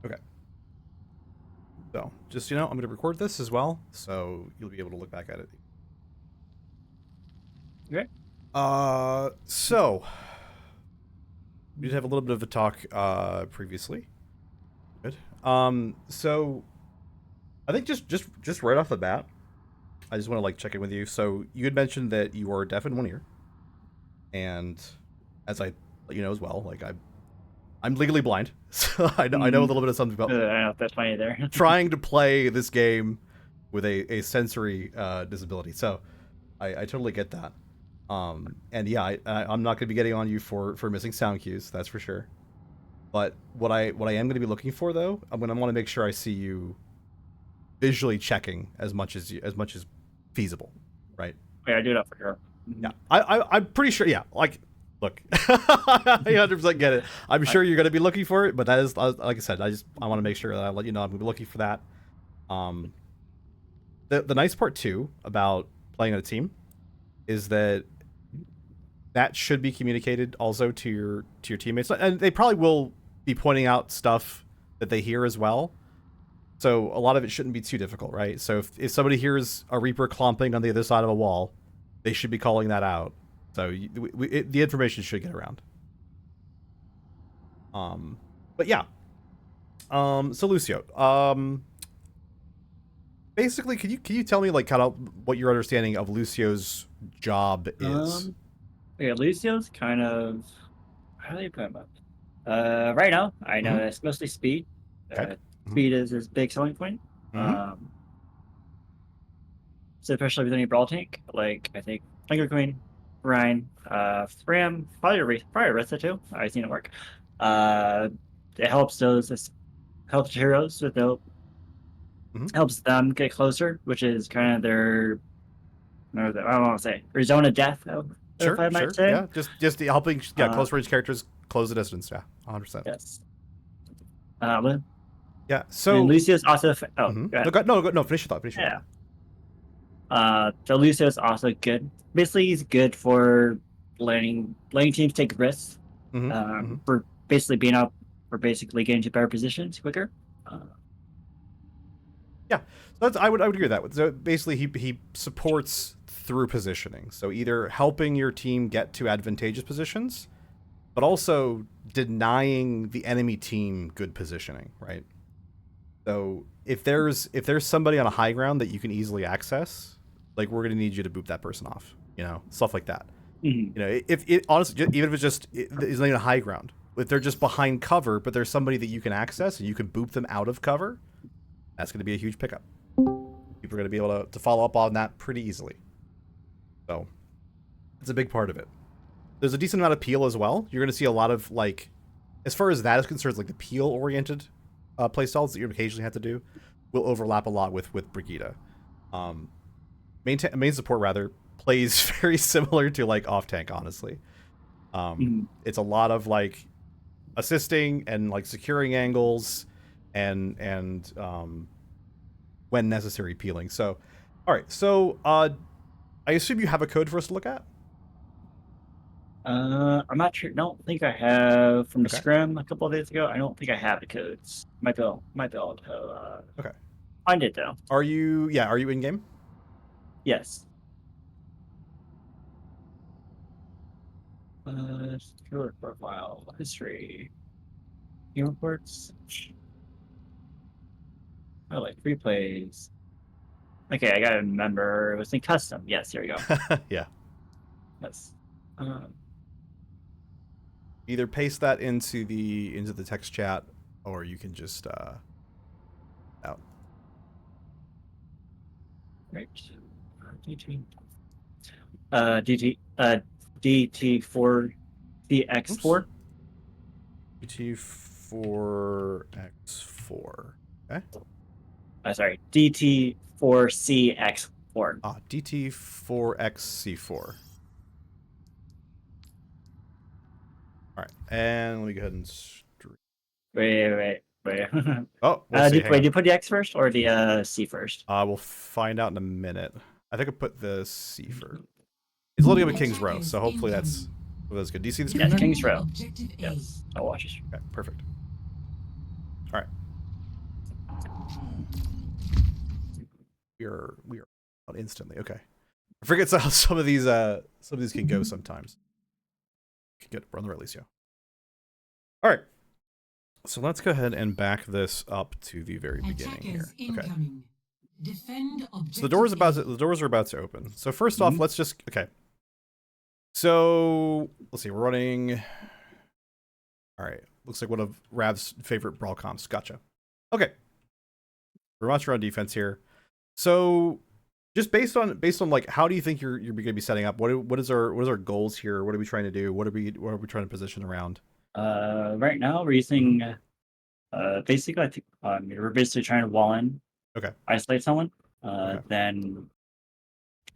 Okay. So, just, I'm going to record this as well, so you'll be able to look back at it. Okay. So, we did have a little bit of a talk, previously. Good. So, I think just right off the bat, I just want to, check in with you. So, you had mentioned that you are deaf in one ear, and as I let you know as well, I'm legally blind, so I know a little bit of something I about don't know if that's funny there. trying to play this game with a sensory disability. So I totally get that. And yeah, I'm not going to be getting on you for missing sound cues. That's for sure. But what I am going to be looking for though, I'm going to want to make sure I see you visually checking as much as feasible, right? Yeah, I do that for sure. Yeah, I'm pretty sure. Yeah, look, I 100% get it. I'm sure you're going to be looking for it, but that is, like I said, I want to make sure that I let you know I'm going to be looking for that. Um, the nice part too about playing on a team is that should be communicated also to your teammates, and they probably will be pointing out stuff that they hear as well. So a lot of it shouldn't be too difficult, right? So if somebody hears a Reaper clomping on the other side of a wall, they should be calling that out. So the information should get around. But yeah. So Lucio, basically, can you tell me kind of what your understanding of Lucio's job is? Yeah, Lucio's kind of how do you put him up? Right now, I know Mm-hmm. it's mostly speed. Okay. Mm-hmm. Speed is his big selling point. Mm-hmm. So especially with any brawl tank, like I think Finger Queen, Ryan, Ram, probably Rissa too. I've seen it work. Uh, it helps helps heroes with the Mm-hmm. helps them get closer, which is kind of their I don't want to say their zone of death, if Sure, I might sure. say. Yeah, just helping Uh, close range characters close the distance. Yeah, 100%. yes. Yeah. And So, Lucio's also go no, ahead. no. Finish your thought. Finish your thought. Yeah. So Lucio's also good. Basically, he's good for letting teams take risks. Mm-hmm. Mm-hmm. For basically being up, for basically getting to better positions quicker. Uh, Yeah. So I would agree with that. So basically, he supports through positioning. So either helping your team get to advantageous positions, but also denying the enemy team good positioning, right? So if there's somebody on a high ground that you can easily access, we're gonna need you to boop that person off, stuff like that. mhm. If it honestly, even if it's not even a high ground, if they're just behind cover, but there's somebody that you can access and you can boop them out of cover, that's going to be a huge pickup. People are going to be able to follow up on that pretty easily. So it's a big part of it. There's a decent amount of peel as well. You're going to see a lot of as far as that is concerned, the peel oriented playstyles that you occasionally have to do will overlap a lot with Brigitte. Main support rather plays very similar to off tank, honestly. It's a lot of assisting and securing angles and when necessary peeling. So all right, so I assume you have a code for us to look at. I'm not sure. Don't think I have from the Okay. scrim a couple of days ago. I don't think I have the codes. Might be able to Okay. find it though. Are you in game? Yes. Secure profile history. Game reports. Oh, like replays. Okay, I gotta remember. It was in custom. Yes, here we go. Yeah. Yes. Either paste that into the text chat, or you can just out. Right. DT. DT4 DX4. DT4X4. Okay. Sorry, DT4CX4. DT4XC4. All right, and let me go ahead and Wait. Oh, we'll see. Do you put the X first or the C first? We'll find out in a minute. I think I put the C first. It's loading up a King's Row, so hopefully that's good. Do you see the screen? Yes, King's Row. Yes, I'll watch it. Okay, perfect. All right. We are out instantly. Okay. I forget how some of these can go sometimes. Good, we're on the right, Lucio. All right. So let's go ahead and back this up to the very beginning here. Okay. So the doors are about to open. So first off, let's just So let's see, we're running. All right. Looks like one of Rav's favorite brawl comps. Gotcha. Okay. We're watching on defense here. So just based on like how do you think you're going to be setting up? What is our goals here? What are we trying to do? What are we trying to position around? Right now we're using basically I think we're basically trying to wall in. Okay. Isolate someone. Then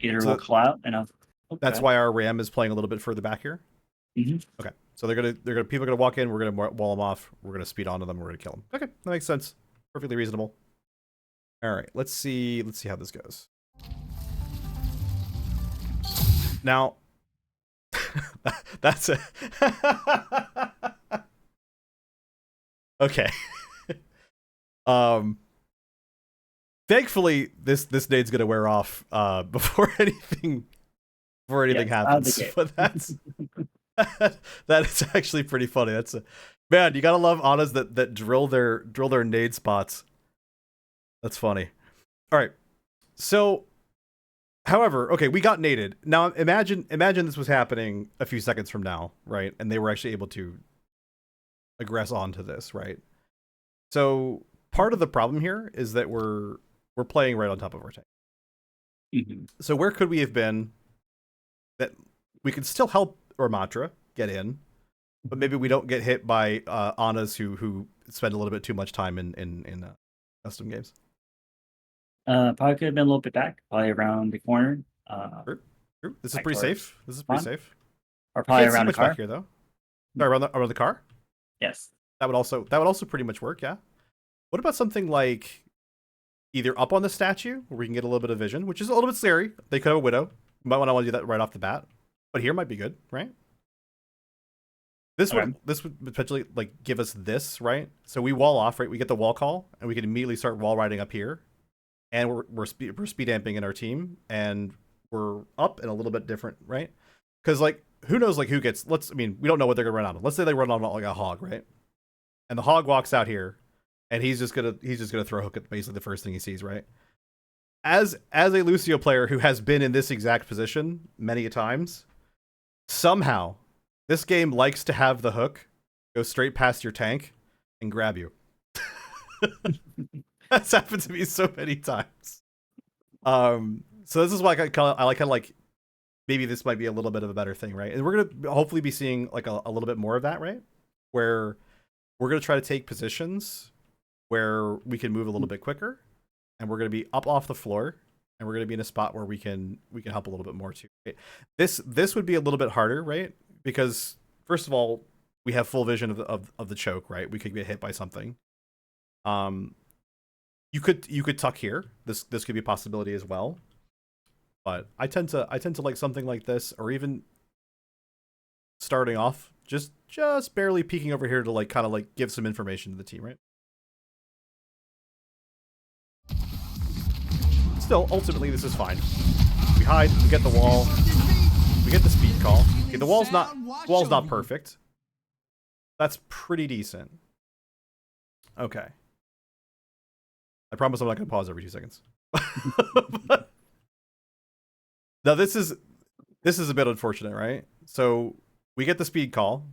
either we'll call out and that's why our Ram is playing a little bit further back here. Okay. So people are gonna walk in, we're gonna wall them off, we're gonna speed onto them, we're gonna kill them. Okay, that makes sense. Perfectly reasonable. All right, let's see how this goes. Now, that's it. Okay. Thankfully, this nade's gonna wear off before anything happens. But that is actually pretty funny. Man, you gotta love Anas that drill their nade spots. That's funny. All right. So, however, okay, we got naded. Now imagine this was happening a few seconds from now, right? And they were actually able to aggress onto this, right? So part of the problem here is that we're playing right on top of our tank. So where could we have been that we could still help Ramatra get in, but maybe we don't get hit by Anas who spend a little bit too much time in custom games? Probably could have been a little bit back, probably around the corner. True. This is pretty safe. Or probably around the car. Back here, though. Sorry, around the car? Yes. That would also pretty much work, yeah. What about something like either up on the statue where we can get a little bit of vision, which is a little bit scary. They could have a widow. You might want to do that right off the bat. But here might be good, right? This would potentially like give us this, right? So we wall off, right? We get the wall call, and we can immediately start wall riding up here. And we're speed amping in our team, and we're up and a little bit different, right? Because like who knows like who gets we don't know what they're gonna run on. Let's say they run on like a hog, right? And the hog walks out here, and he's just gonna throw a hook at basically the first thing he sees, right? As a Lucio player who has been in this exact position many a times, somehow this game likes to have the hook go straight past your tank and grab you. That's happened to me so many times. So this is why I like maybe this might be a little bit of a better thing, right? And we're gonna hopefully be seeing like a little bit more of that, right? Where we're gonna try to take positions where we can move a little bit quicker, and we're gonna be up off the floor, and we're gonna be in a spot where we can help a little bit more too. Right? This would be a little bit harder, right? Because first of all, we have full vision of the choke, right? We could get hit by something. You could tuck here. This could be a possibility as well. But I tend to like something like this, or even starting off just barely peeking over here to like kind of like give some information to the team, right? Still, ultimately, this is fine. We hide, we get the wall, we get the speed call. Okay, the wall's not perfect. That's pretty decent. Okay. I promise I'm not going to pause every 2 seconds. Now this is a bit unfortunate, right? So we get the speed call,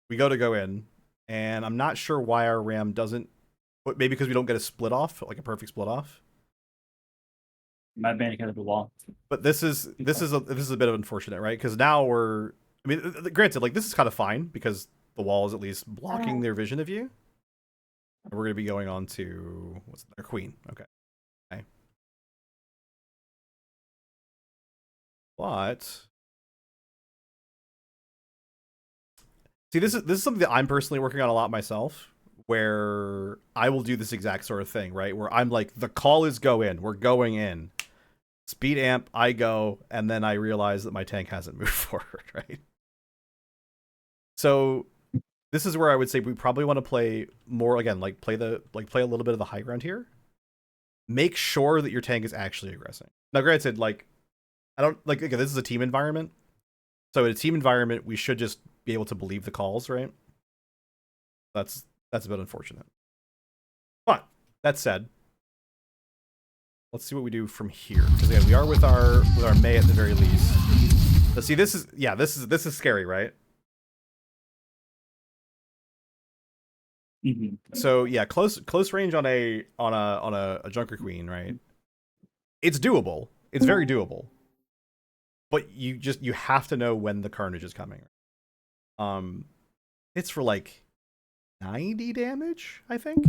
we go in, and I'm not sure why our Ram doesn't. Maybe because we don't get a split off, like a perfect split off. Might be because of the wall. But this is a bit of unfortunate, right? Because now granted, like this is kind of fine because the wall is at least blocking their vision of you. And we're gonna be going on to their queen. Okay. But see, this is something that I'm personally working on a lot myself, where I will do this exact sort of thing, right? Where I'm like, the call is go in, we're going in, speed amp, I go, and then I realize that my tank hasn't moved forward, right? So this is where I would say we probably want to play more again, like play a little bit of the high ground here. Make sure that your tank is actually aggressing. Now, granted, like I don't like again, this is a team environment, so in a team environment, we should just be able to believe the calls, right? That's a bit unfortunate. But that said, let's see what we do from here. Because again, we are with our Mei at the very least. Let's see. This is scary, right? Mm-hmm. So yeah, close range on a Junker Queen, right? It's doable. It's very doable. But you have to know when the carnage is coming. It's for like 90 damage, I think.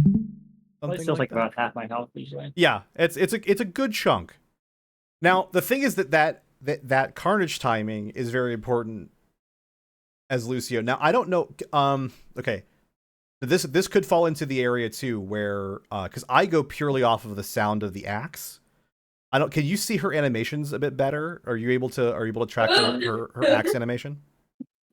It feels like about half my health usually. Yeah, it's a good chunk. Now the thing is that carnage timing is very important as Lucio. Now I don't know. Okay, this could fall into the area too where because I go purely off of the sound of the axe. I don't. Can you see her animations a bit better? Are you able to track her axe animation?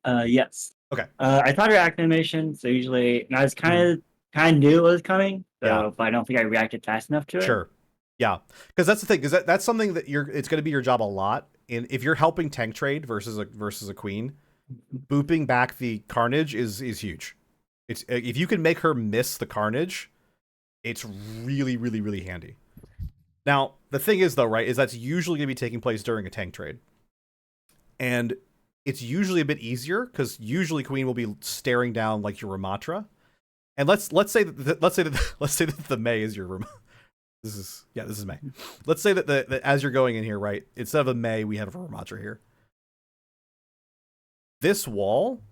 Yes. Okay. I thought her act animation, so usually, and I was kind of knew it was coming, so Yeah. but I don't think I reacted fast enough to it. Sure. Yeah, because that's the thing. Because that's something that it's going to be your job a lot. And if you're helping tank trade versus a queen, booping back the carnage is huge. It's if you can make her miss the carnage, it's really really really handy. Now the thing is though, right, is that's usually going to be taking place during a tank trade, and it's usually a bit easier because usually queen will be staring down like your Ramatra, and let's say that the Mei is your Ramatra. This is Mei. Let's say that that as you're going in here, right, instead of a Mei, we have a Ramatra here. This wall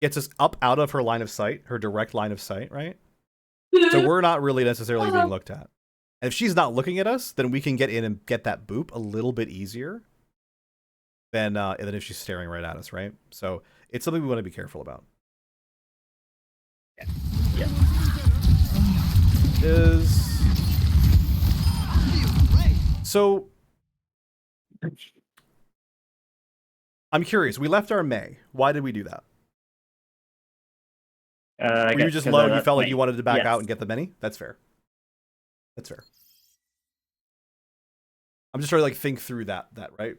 gets us up out of her line of sight, her direct line of sight, right? So we're not really necessarily being looked at. And if she's not looking at us, then we can get in and get that boop a little bit easier than if she's staring right at us, right? So it's something we want to be careful about. Yeah. So I'm curious. We left our Mei. Why did we do that? Were you just low? You felt like you wanted to back out and get the many? That's fair. That's fair. I'm just trying to like think through that right?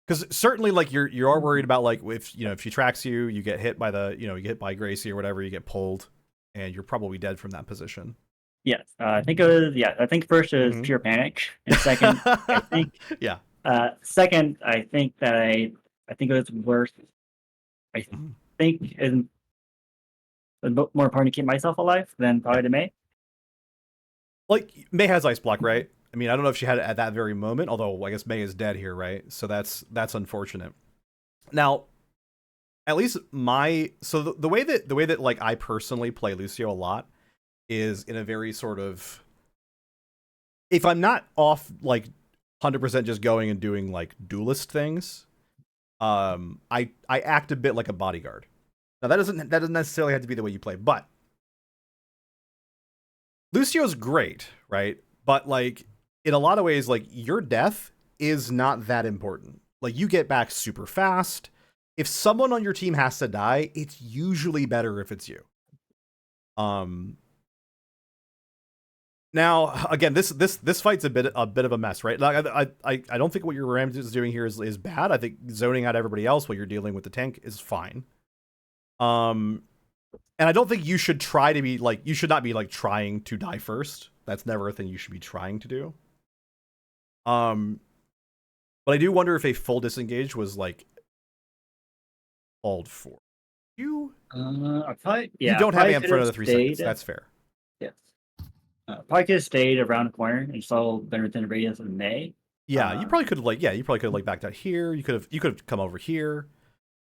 Because certainly like you are worried about like if she tracks you, you get hit by you get hit by Gracie or whatever, you get pulled, and you're probably dead from that position. Yes, I think it was. Yeah, I think first it was pure panic, and second, I think. Yeah. Second, I think that I think it was worse. I think is more important to keep myself alive than probably the Mei. Like Mei has ice block, right? I mean, I don't know if she had it at that very moment, although I guess Mei is dead here, right? So that's unfortunate. Now, at least the way that like I personally play Lucio a lot is in a very sort of, if I'm not off like 100% just going and doing like duelist things, I act a bit like a bodyguard. Now that doesn't necessarily have to be the way you play, but Lucio's great, right? But like in a lot of ways, like your death is not that important. Like you get back super fast. If someone on your team has to die, it's usually better if it's you. Now again, this fight's a bit of a mess, right? Like I don't think what your Rams is doing here is bad. I think zoning out everybody else while you're dealing with the tank is fine. And I don't think you should try to be like, you should not be like trying to die first. That's never a thing you should be trying to do. But I do wonder if a full disengage was like called for. You don't have amp for another 3 seconds. That's fair. Yes. Probably could have stayed around the corner and still been within the radius of Mei. Yeah, you probably could have like backed out here. You could have come over here.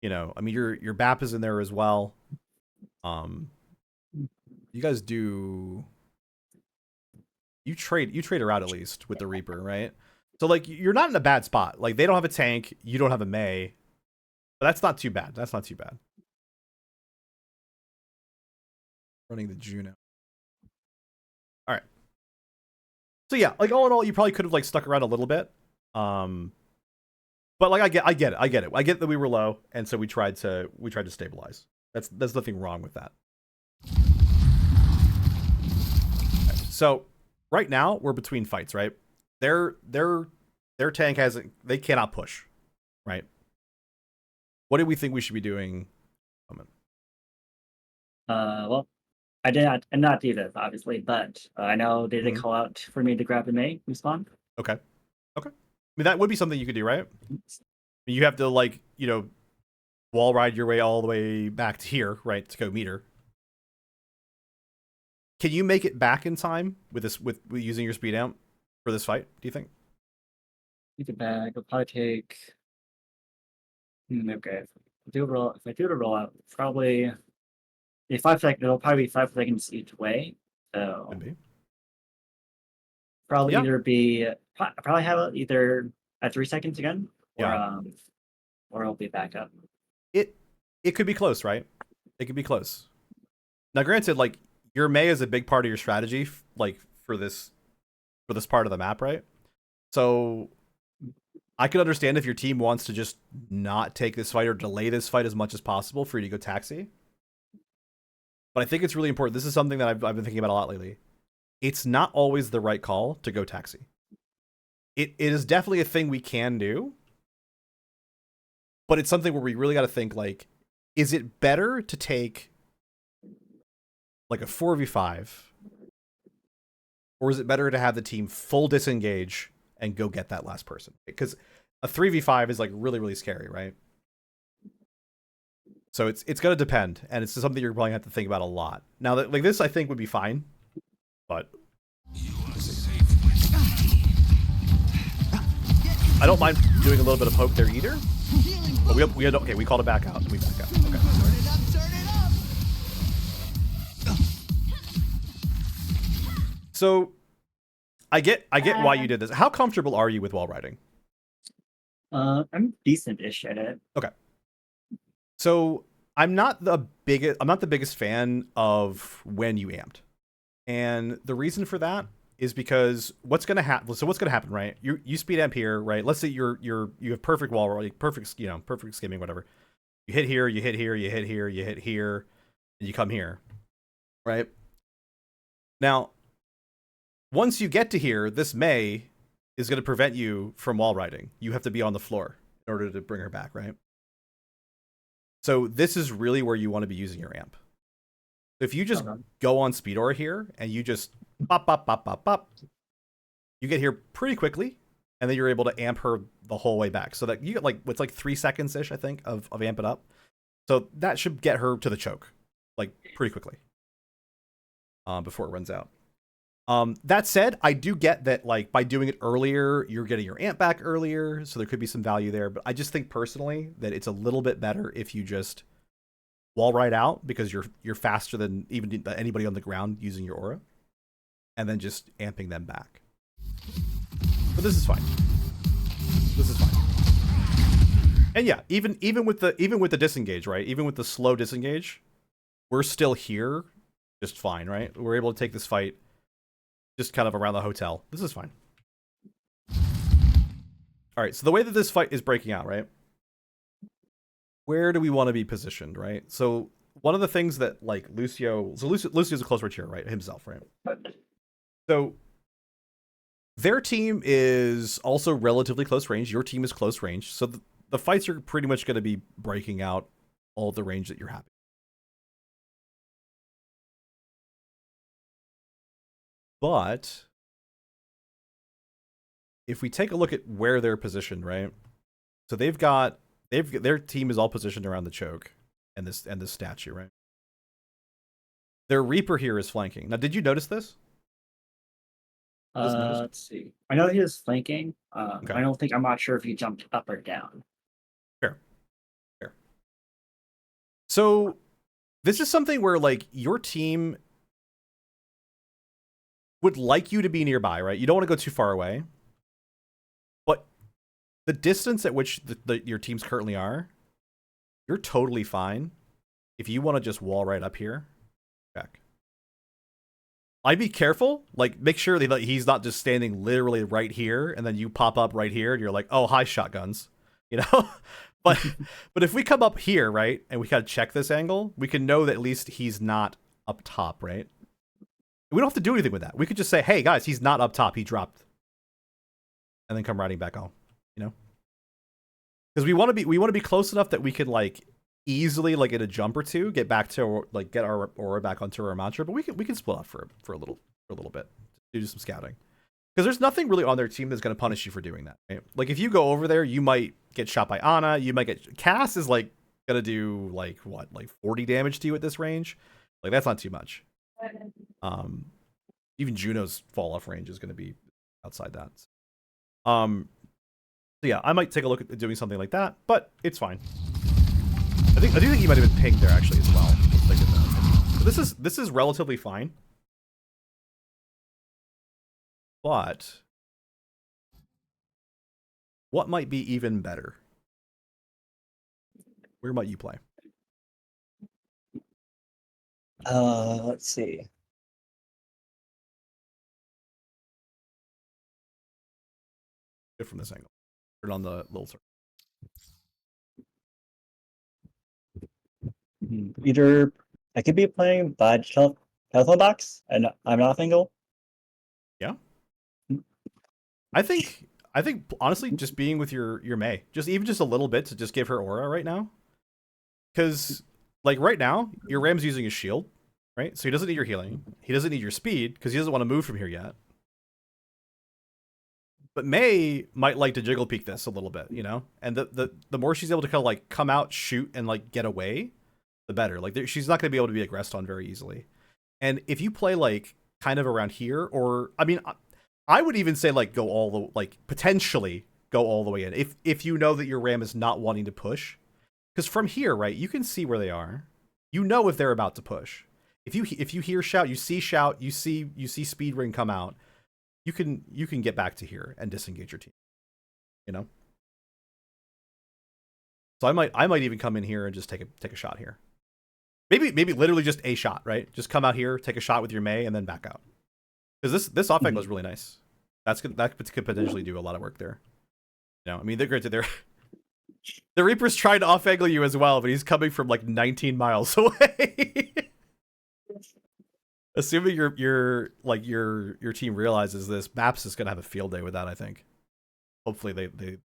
You know, I mean your BAP is in there as well. You guys do you trade her out at least with the Reaper, right? So like you're not in a bad spot. Like they don't have a tank, you don't have a Mei. But that's not too bad. That's not too bad. Running the Juno. All right. So yeah, like all in all, you probably could have like stuck around a little bit. But like I get it. I get that we were low, and so we tried to stabilize. There's nothing wrong with that. Okay, so right now we're between fights, right? Their tank hasn't. They cannot push, right? What do we think we should be doing? Well, I did not do this obviously, but I know they did call out for me to grab the May respawn. Okay. I mean, that would be something you could do, right? You have to, like, wall ride your way all the way back to here, right, to go meet her. Can you make it back in time with using your speed amp for this fight, do you think? Get it back. It'll probably take. Okay. If I do the rollout, probably 5 seconds. It'll probably be 5 seconds each way. So Could be. probably Yeah. either be probably have it either at 3 seconds again, or Yeah. or it'll be back up. It could be close, right? It could be close. Now, granted, like, your May is a big part of your strategy, like, for this part of the map, right? So I could understand if your team wants to just not take this fight or delay this fight as much as possible for you to go taxi. But I think it's really important. This is something that I've been thinking about a lot lately. It's not always the right call to go taxi. It is definitely a thing we can do, but it's something where we really got to think, like, is it better to take like a 4v5, or is it better to have the team full disengage and go get that last person? Because a 3v5 is, like, really, really scary, right? So it's going to depend, and it's something you're probably going to have to think about a lot. Now, like, this, I think, would be fine, but I don't mind doing a little bit of poke there either. But we called it back out, and we back out. Okay. So I get why you did this. How comfortable are you with wall riding? I'm decent-ish at it. Okay. So I'm not the biggest fan of when you amped. And the reason for that is because what's going to happen, right? You speed amp here, right? Let's say you have perfect wall rolling, perfect skimming, whatever. You hit here, you hit here, you hit here, you hit here, and you come here. Right? Now, once you get to here, this May is going to prevent you from wall riding. You have to be on the floor in order to bring her back, right? So this is really where you want to be using your amp. If you just go on speed aura here and you just pop, pop, pop, pop, pop, you get here pretty quickly, and then you're able to amp her the whole way back. So that you get, like, what's like 3 seconds ish, I think, of amp it up. So that should get her to the choke, like, pretty quickly, before it runs out. That said, I do get that, like, by doing it earlier, you're getting your amp back earlier, so there could be some value there. But I just think personally that it's a little bit better if you just wall ride out, because you're faster than even anybody on the ground using your aura, and then just amping them back. But this is fine. This is fine. And yeah, even with the disengage, right? Even with the slow disengage, we're still here just fine, right? We're able to take this fight just kind of around the hotel. This is fine. All right, so the way that this fight is breaking out, right? Where do we want to be positioned, right? So one of the things that, like, Lucio's a close range here, right? Himself, right? So their team is also relatively close range. Your team is close range. So the fights are pretty much going to be breaking out all the range that you're having. But if we take a look at where they're positioned, right? So their team is all positioned around the choke and this statue, right? Their Reaper here is flanking. Now, did you notice this? Let's see. I know he was flanking. Okay. I'm not sure if he jumped up or down. Fair. So this is something where, like, your team would like you to be nearby, right? You don't want to go too far away. But the distance at which your teams currently are, you're totally fine if you want to just wall right up here. Back. I'd be careful. Like, make sure that he's not just standing literally right here, and then you pop up right here, and you're like, oh, hi, shotguns. you know. but but if we come up here, right, and we kind of check this angle, we can know that at least he's not up top, right? We don't have to do anything with that. We could just say, hey guys, he's not up top, he dropped, and then come riding back home, you know, because we want to be close enough that we can like easily like in a jump or two get back to like get our aura back onto our mantra, but we can split off for a little bit, do some scouting. Because there's nothing really on their team that's going to punish you for doing that. Right? Like, if you go over there, you might get shot by Ana. You might get... Cass is, like, going to do, like, what? Like, 40 damage to you at this range? Like, that's not too much. Even Juno's fall-off range is going to be outside that. So, yeah, I might take a look at doing something like that, but it's fine. I do think he might have been pinged there, actually, as well. So this is relatively fine. But what might be even better? Where might you play? Let's see. Get from this angle. Turn on the little circle. Either I could be playing by telephone box, and I'm off angle. Yeah. I think honestly, just being with your Mei, just even just a little bit to just give her aura right now, because like right now your Ram's using his shield, right? So he doesn't need your healing, he doesn't need your speed because he doesn't want to move from here yet. But Mei might like to jiggle peek this a little bit, you know, and the more she's able to kind of like come out, shoot, and like get away, the better. Like she's not going to be able to be aggressed on very easily. And if you play like kind of around here, or I mean, I would even say like go all the like potentially go all the way in if you know that your Ram is not wanting to push, because from here, right, you can see where they are. You know if they're about to push. If you hear shout, you see speed ring come out. You can get back to here and disengage your team. You know. So I might even come in here and just take a shot here. Maybe literally just a shot, right? Just come out here, take a shot with your Mei, and then back out. Because this off angle is really nice. That could potentially do a lot of work there. You know, I mean, they're great. The Reaper's trying to off angle you as well, but he's coming from like 19 miles away. Assuming your team realizes this, Maps is gonna have a field day with that. I think. Hopefully they.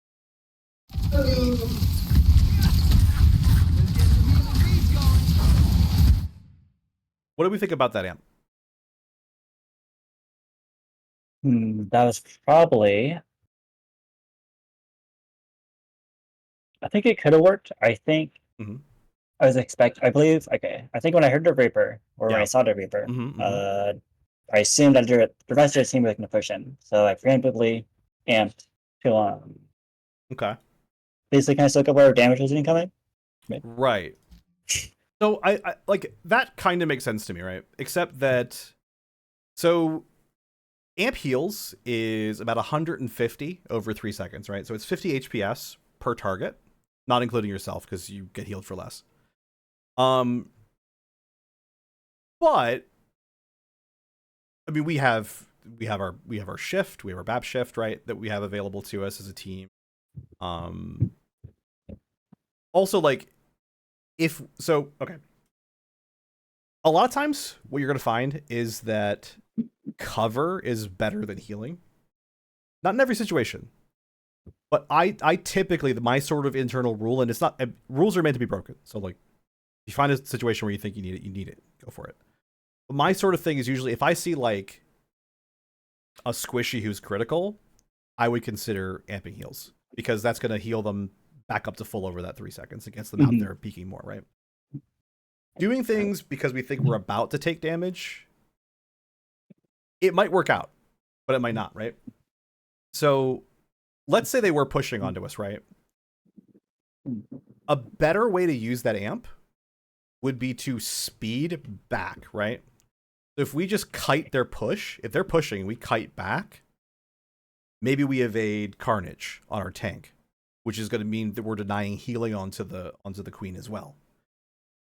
What do we think about that amp? That was probably. I think it could have worked. I think I believe. Okay, I think when I heard the Reaper or when I saw the Reaper, I assumed that the rest of the team was going to push in. So I preemptively amped to okay. Basically, kind of soak up where damage was incoming. Right. So I like that kind of makes sense to me, right? Except that, so amp heals is about 150 over 3 seconds, right? So it's 50 HPS per target, not including yourself because you get healed for less. But I mean, we have our shift, we have our BAP shift, right? That we have available to us as a team. Also, like, okay. A lot of times, what you're gonna find is that cover is better than healing. Not in every situation, but I typically, my sort of internal rule, and it's not, rules are meant to be broken. So like, if you find a situation where you think you need it, go for it. But my sort of thing is usually if I see like a squishy who's critical, I would consider amping heals because that's gonna heal them back up to full over that 3 seconds. It gets them out there peeking more, right? Doing things because we think we're about to take damage, it might work out, but it might not, right? So let's say they were pushing onto us, right? A better way to use that amp would be to speed back, right? So if we just kite their push, if they're pushing, we kite back, maybe we evade Carnage on our tank, which is going to mean that we're denying healing onto the queen as well.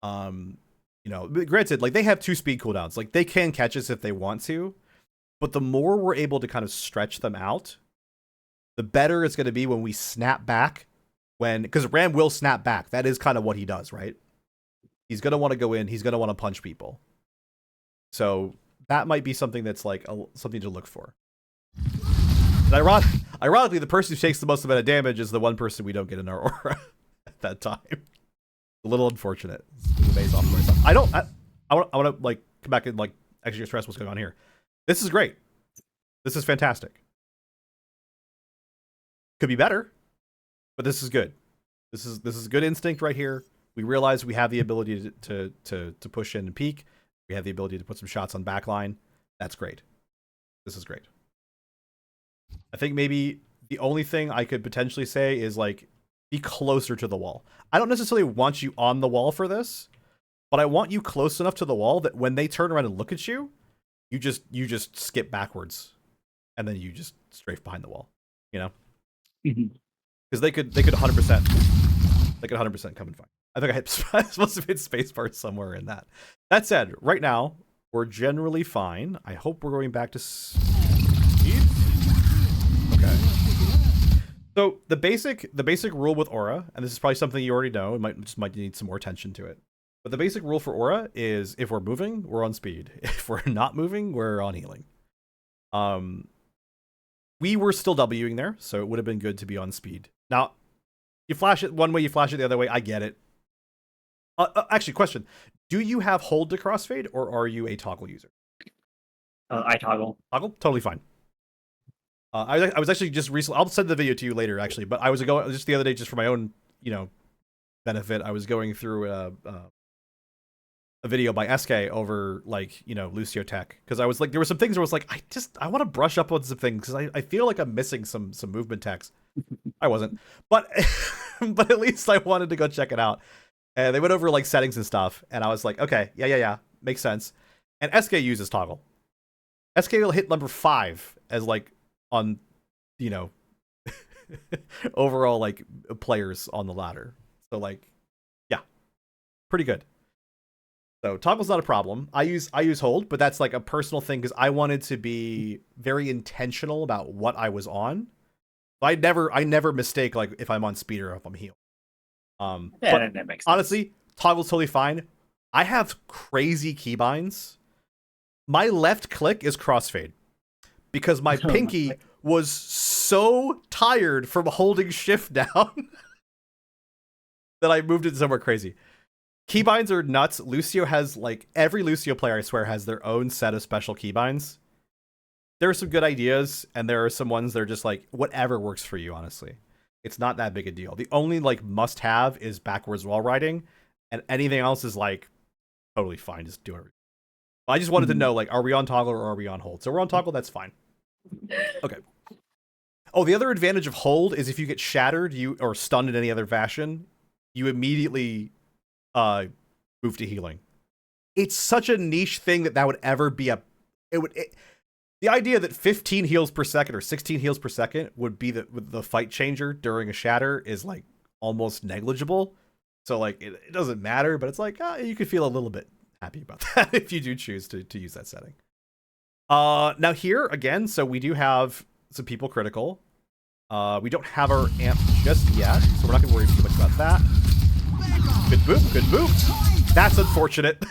You know, granted, like they have 2 speed cooldowns, like they can catch us if they want to, but the more we're able to kind of stretch them out, the better it's going to be when we snap back because Ram will snap back. That is kind of what he does, right? He's going to want to go in. He's going to want to punch people. So that might be something that's like something to look for. And ironically, the person who takes the most amount of damage is the one person we don't get in our aura at that time. A little unfortunate. I want to like come back and like actually stress what's going on here. This is great. This is fantastic. Could be better, but this is good. This is good instinct right here. We realize we have the ability to push in and peek. We have the ability to put some shots on backline. That's great. This is great. I think maybe the only thing I could potentially say is like be closer to the wall. I don't necessarily want you on the wall for this, but I want you close enough to the wall that when they turn around and look at you, you just skip backwards, and then you just strafe behind the wall. You know, because they could 100% come and find. I think I must have hit spacebar somewhere in that. That said, right now we're generally fine. I hope we're going back to speed. Okay. So the basic rule with aura, and this is probably something you already know, it might need some more attention to it. But the basic rule for aura is if we're moving, we're on speed. If we're not moving, we're on healing. We were still Wing there, so it would have been good to be on speed. Now, you flash it one way, you flash it the other way. I get it. Actually, question: do you have hold to crossfade, or are you a toggle user? I toggle. Toggle, totally fine. I was actually just recently. I'll send the video to you later, actually. But I was just the other day, just for my own, benefit. I was going through a video by SK over Lucio Tech, because I was like, there were some things where I was like, I want to brush up on some things because I feel like I'm missing some movement techs. I wasn't, but but at least I wanted to go check it out. And they went over like settings and stuff, and I was like, okay, yeah, makes sense. And SK uses toggle. SK will hit number 5 as like on, overall like players on the ladder. So like, yeah, pretty good. So toggle's not a problem. I use hold, but that's like a personal thing because I wanted to be very intentional about what I was on. I never mistake like if I'm on speed or if I'm healed. Yeah, but that makes sense. honestly, toggle's totally fine. I have crazy keybinds. My left click is crossfade because my pinky was so tired from holding shift down that I moved it somewhere crazy. Keybinds are nuts. Lucio has like every Lucio player, I swear, has their own set of special keybinds. There are some good ideas, and there are some ones that are just like whatever works for you, honestly. It's not that big a deal. The only like must have is backwards wall riding, and anything else is like totally fine. Just do it. I just wanted to know, like, are we on toggle or are we on hold? So we're on toggle, that's fine. Okay. Oh, the other advantage of hold is if you get shattered, or stunned in any other fashion, you immediately move to healing. It's such a niche thing that would ever be the idea that 15 heals per second or 16 heals per second would be the fight changer during a shatter is like almost negligible. So like it doesn't matter, but it's like you could feel a little bit happy about that if you do choose to use that setting. Now here again, so we do have some people critical. We don't have our amp just yet, so we're not gonna worry too much about that. Good move, good move. That's unfortunate.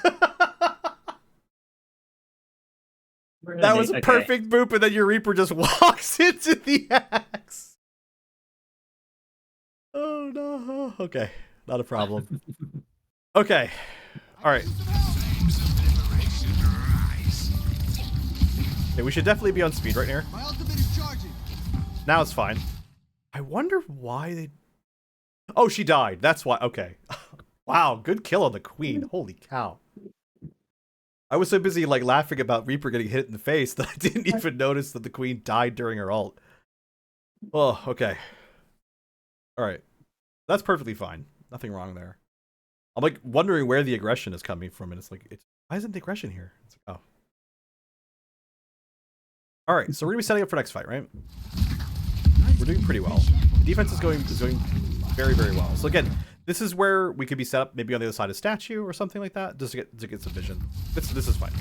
That was a perfect boop, and then your Reaper just walks into the axe. Oh no. Okay, not a problem. Okay, all right. Okay, we should definitely be on speed right here. Now it's fine. I wonder why they... Oh, she died. That's why. Okay. Wow, good kill on the queen. Holy cow. I was so busy like laughing about Reaper getting hit in the face that I didn't even notice that the queen died during her ult. Oh, okay. All right. That's perfectly fine. Nothing wrong there. I'm like wondering where the aggression is coming from, and it's like, why isn't the aggression here? It's like, oh. All right, so we're gonna be setting up for next fight, right? We're doing pretty well. Defense is going very, very well. So again, this is where we could be set up maybe on the other side of statue or something like that, just to get some vision. This is fine.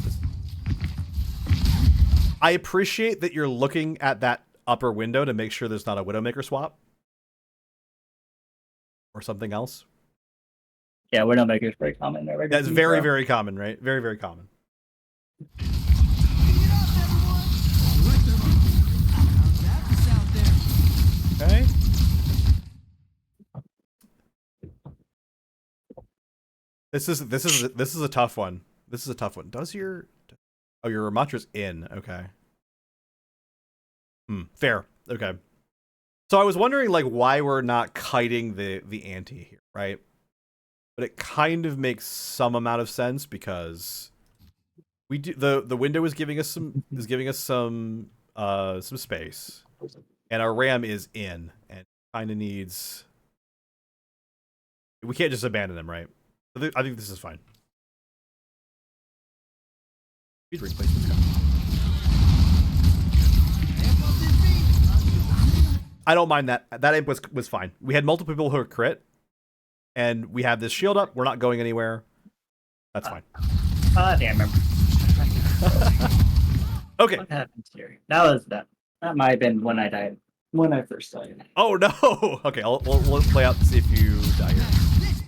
I appreciate that you're looking at that upper window to make sure there's not a Widowmaker swap. or something else. Yeah, Widowmaker is very common. That's very, very common, right? Very, very common. Okay. This is a tough one. This is a tough one. Does your Ramatra's in? Okay. Fair. Okay. So I was wondering like why we're not kiting the ante here, right? But it kind of makes some amount of sense because we do the window is giving us some space, and our RAM is in and kind of needs. We can't just abandon him, right? I think this is fine. I don't mind that. That imp was fine. We had multiple people who are crit, and we have this shield up. We're not going anywhere. That's fine. I think I remember. Okay. What happened here? That might have been when I died. When I first died. Oh no. Okay, we'll play out to see if you die here.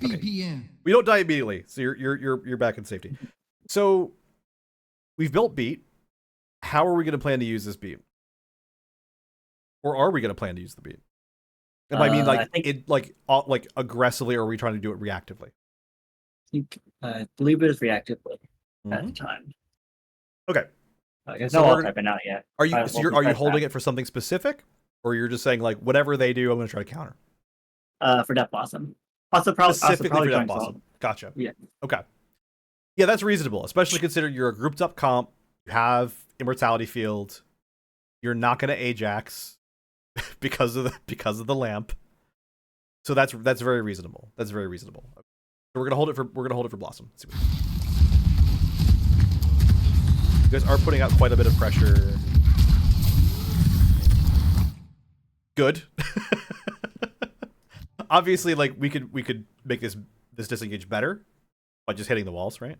Okay. We don't die immediately, so you're back in safety. So we've built beat. How are we going to plan to use this beat? Or are we going to plan to use the beat? And I mean, like aggressively, or are we trying to do it reactively? I believe it was reactively at the time. Okay. I guess no alt typing out yet. Are you holding it for something specific, or you're just saying like whatever they do, I'm going to try to counter? For Death Blossom. Also, probably specifically for Death Blossom. Gotcha. Yeah. Okay. Yeah, that's reasonable, especially considering you're a grouped up comp. You have Immortality Field. You're not going to Ajax because of the lamp. So that's very reasonable. That's very reasonable. So we're gonna hold it for Blossom. Let's see you guys are putting out quite a bit of pressure. Good. Obviously, like we could make this disengage better by just hitting the walls, right?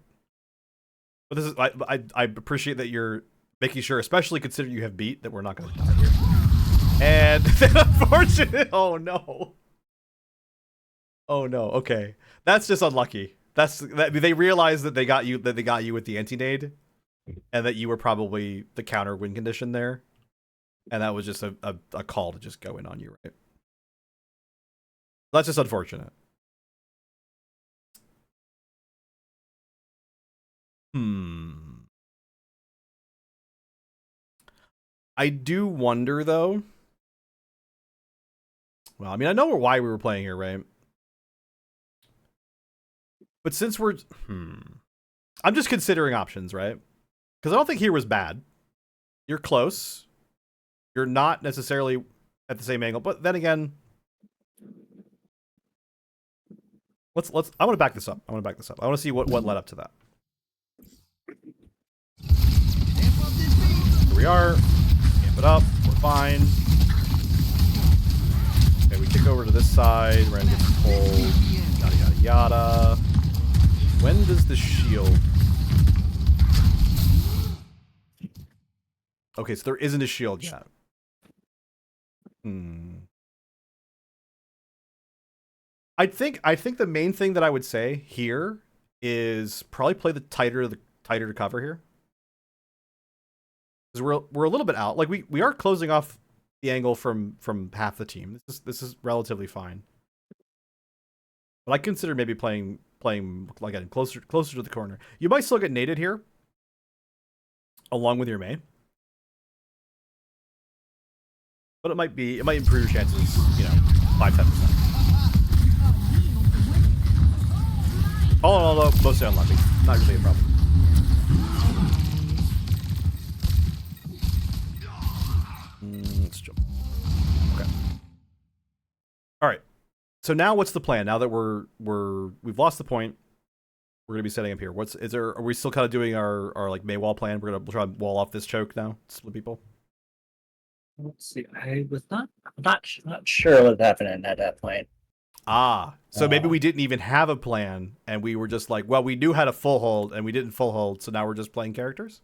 But this is I appreciate that you're making sure, especially considering you have beat, that we're not going to die here. And then unfortunately, oh no. Okay, that's just unlucky. They realized that they got you with the anti-nade, and that you were probably the counter win condition there, and that was just a call to just go in on you, right? That's just unfortunate. I do wonder though. Well, I mean, I know why we were playing here, right? But since we're... I'm just considering options, right? Because I don't think here was bad. You're close. You're not necessarily at the same angle. But then again... I want to back this up. I want to see what led up to that. Here we are. Amp it up. We're fine. Okay, we kick over to this side. Ren gets pulled. Yada, yada, yada. When does the shield... Okay, so there isn't a shield yet. I think the main thing that I would say here is probably play the tighter to cover here. Because we're a little bit out. Like we are closing off the angle from half the team. This is relatively fine. But I consider maybe playing like closer to the corner. You might still get naded here, along with your Mei. But it might improve your chances, 5-10%. All in all, though, mostly unlucky. Not really a problem. Let's jump. Okay. All right. So now, what's the plan? Now that we've lost the point, we're gonna be setting up here. Are we still kind of doing our like Mei wall plan? We'll try to wall off this choke now. Split people. Let's see. I was not sure what was happening at that point. So maybe we didn't even have a plan, and we were just like, well, we knew how to full hold, and we didn't full hold, so now we're just playing characters,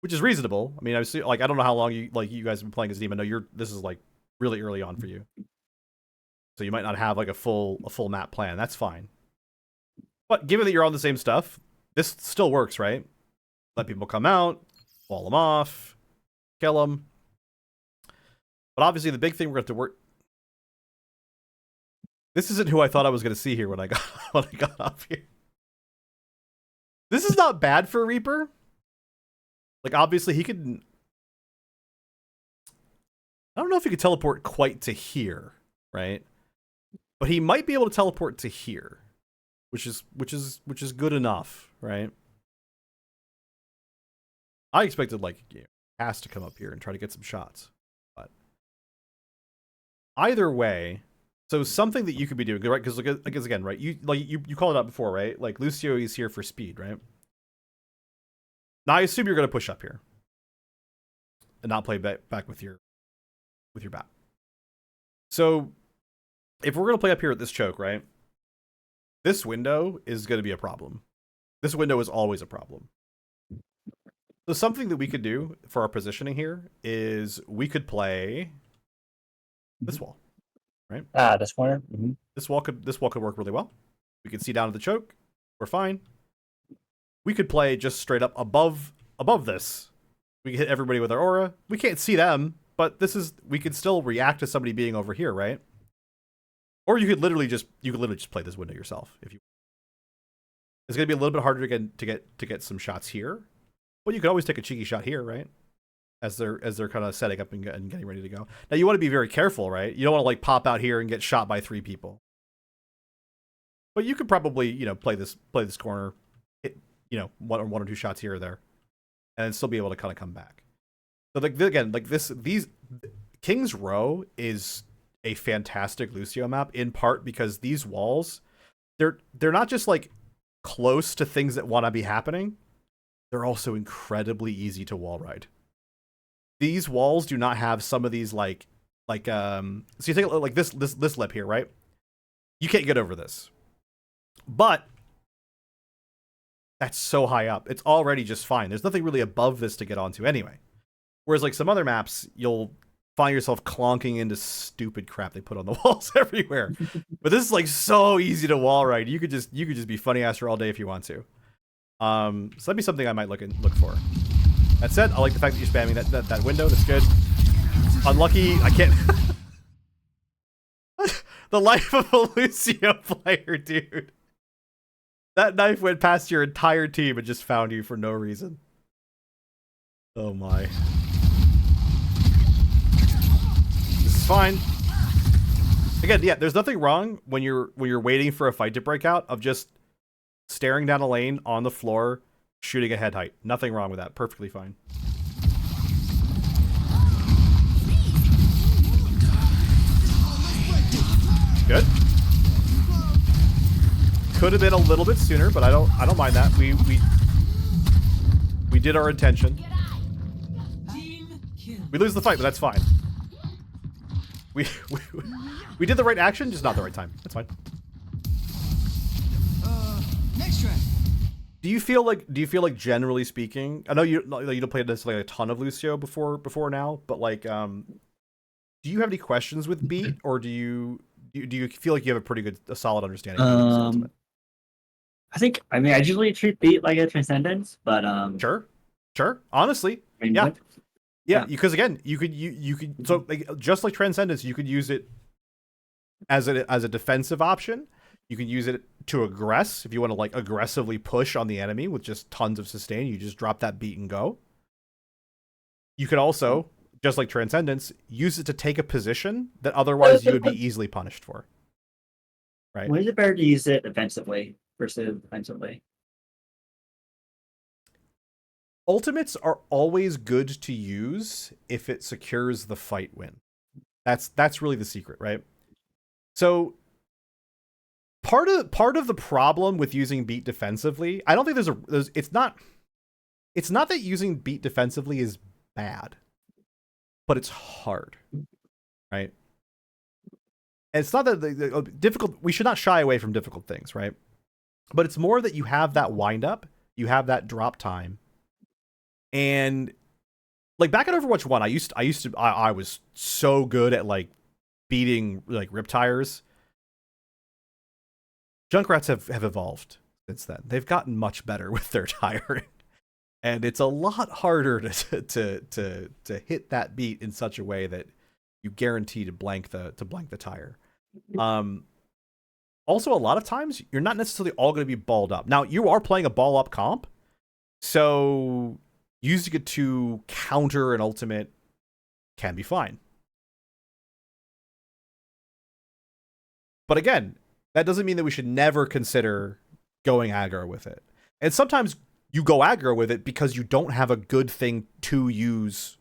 which is reasonable. I mean, I don't know how long you guys have been playing as Demon. I know this is like really early on for you. So you might not have like a full map plan. That's fine. But given that you're on the same stuff, this still works, right? Let people come out, wall them off, kill them. But obviously the big thing we're going to have to work... This isn't who I thought I was going to see here when I got up here. This is not bad for Reaper. Like, obviously he could... I don't know if he could teleport quite to here, right? But he might be able to teleport to here, which is good enough, right? I expected like Cass to come up here and try to get some shots, but either way, so something that you could be doing, right? Because again, right? You called it out before, right? Like Lucio is here for speed, right? Now I assume you're going to push up here and not play back with your bat. So if we're going to play up here at this choke, right? This window is going to be a problem. This window is always a problem. So something that we could do for our positioning here is we could play this wall, right? This corner. Mm-hmm. This wall could work really well. We can see down to the choke. We're fine. We could play just straight up above this. We can hit everybody with our aura. We can't see them, but we could still react to somebody being over here, right? Or you could literally just play this window yourself if you. It's gonna be a little bit harder to get some shots here, but you could always take a cheeky shot here, right? As they're kind of setting up and getting ready to go. Now you want to be very careful, right? You don't want to like pop out here and get shot by 3 people. But you could probably play this corner, hit one or 2 shots here or there, and still be able to kind of come back. So like again, like these King's Row is a fantastic Lucio map, in part because these walls, they're not just like close to things that want to be happening, they're also incredibly easy to wall ride. These walls do not have some of these so you take like this lip here, right? You can't get over this, but that's so high up, it's already just fine. There's nothing really above this to get onto anyway. Whereas like some other maps, you'll find yourself clonking into stupid crap they put on the walls everywhere. But this is like so easy to wall ride. You could just be funny ass all day if you want to. So that'd be something I might look for. That said, I like the fact that you're spamming that window. That's good. Unlucky, I can't. The life of a Lucio player, dude. That knife went past your entire team and just found you for no reason. Oh my. Fine. Again, yeah, there's nothing wrong when you're waiting for a fight to break out of just staring down a lane on the floor, shooting a head height. Nothing wrong with that. Perfectly fine. Good. Could have been a little bit sooner, but I don't mind that. We did our intention. We lose the fight, but that's fine. We did the right action, just not the right time. That's fine. Next track. Do you feel like generally speaking, I know you don't play necessarily a ton of Lucio before now, but like do you have any questions with beat, or do you feel like you have a solid understanding of it? I mean I usually treat beat like a transcendence, but Sure. Honestly. I mean, Yeah. Yeah, because again, you could so like, just like Transcendence, you could use it as a defensive option. You can use it to aggress if you want to like aggressively push on the enemy with just tons of sustain. You just drop that beat and go. You could also, just like Transcendence, use it to take a position that otherwise you would be easily punished for. Right? When is it better to use it offensively versus defensively? Ultimates are always good to use if it secures the fight win. That's really the secret, right? So part of the problem with using beat defensively, I don't think it's not that using beat defensively is bad, but it's hard, right? And it's not that difficult. We should not shy away from difficult things, right? But it's more that you have that wind up, you have that drop time. And like back at Overwatch 1, I was so good at like beating like Riptires. Junkrats have evolved since then. They've gotten much better with their tiring. And it's a lot harder to hit that beat in such a way that you guarantee to blank the tire. Also, a lot of times you're not necessarily all going to be balled up. Now, you are playing a ball up comp, so using it to counter an ultimate can be fine. But again, that doesn't mean that we should never consider going aggro with it. And sometimes you go aggro with it because you don't have a good thing to use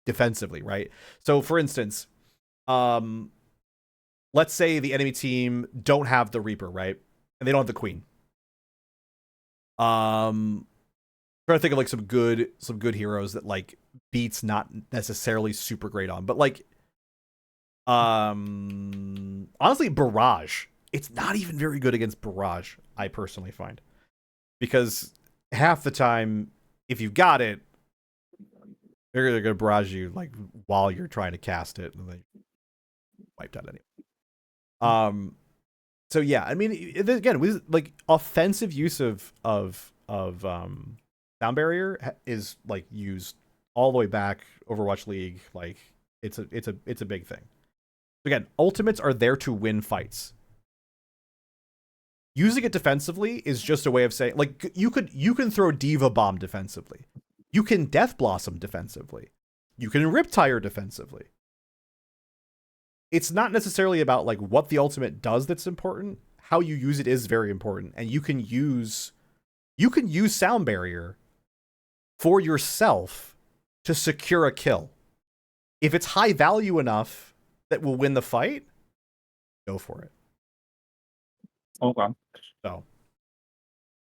defensively, right? So, for instance, let's say the enemy team don't have the Reaper, right? And they don't have the Queen. Trying to think of like some good heroes that like Beat's not necessarily super great on, but like honestly, Barrage. It's not even very good against Barrage, I personally find. Because half the time, if you've got it, they're gonna barrage you like while you're trying to cast it, and then wiped out anyway. So yeah, I mean, again, with like offensive use of sound barrier is like used all the way back Overwatch League. Like it's a big thing. Again, ultimates are there to win fights. Using it defensively is just a way of saying, like, you can throw Diva Bomb defensively. You can Death Blossom defensively. You can Riptire defensively. It's not necessarily about like what the ultimate does that's important. How you use it is very important. And you can use Sound Barrier for yourself to secure a kill. If it's high value enough that will win the fight, go for it. Okay. So,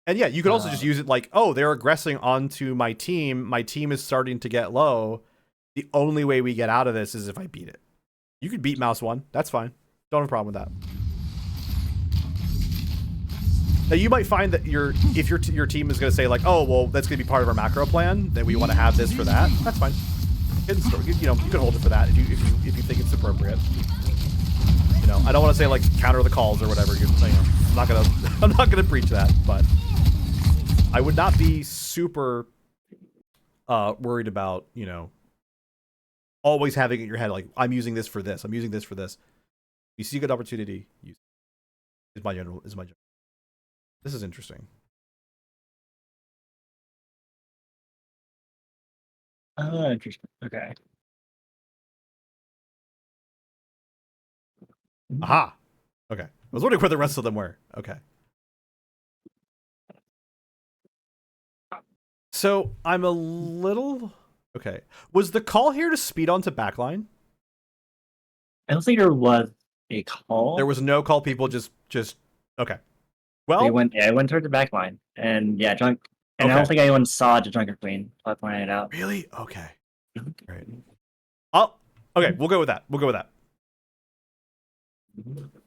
and yeah, you could also just use it like, oh, they're aggressing onto my team. My team is starting to get low. The only way we get out of this is if I beat it. You could beat Mouse 1. That's fine. Don't have a problem with that. Now, you might find that if your team is going to say like, oh, well, that's going to be part of our macro plan, then we want to have this for that. That's fine. You can hold it for that if you think it's appropriate. You know, I don't want to say like counter the calls or whatever. I'm not gonna preach that, but I would not be super worried about, you know, always having it in your head like, I'm using this for this. I'm using this for this. You see a good opportunity, use it. Is my general. This is interesting. Interesting. Okay. Aha. Okay. I was wondering where the rest of them were. Okay. So I'm a little okay. Was the call here to speed onto backline? I don't think there was a call. There was no call. People just okay. Well, it went towards the back line, and yeah, I don't think anyone saw the Junker Queen. I pointed it out. Really? Okay. Right. Oh, okay. We'll go with that.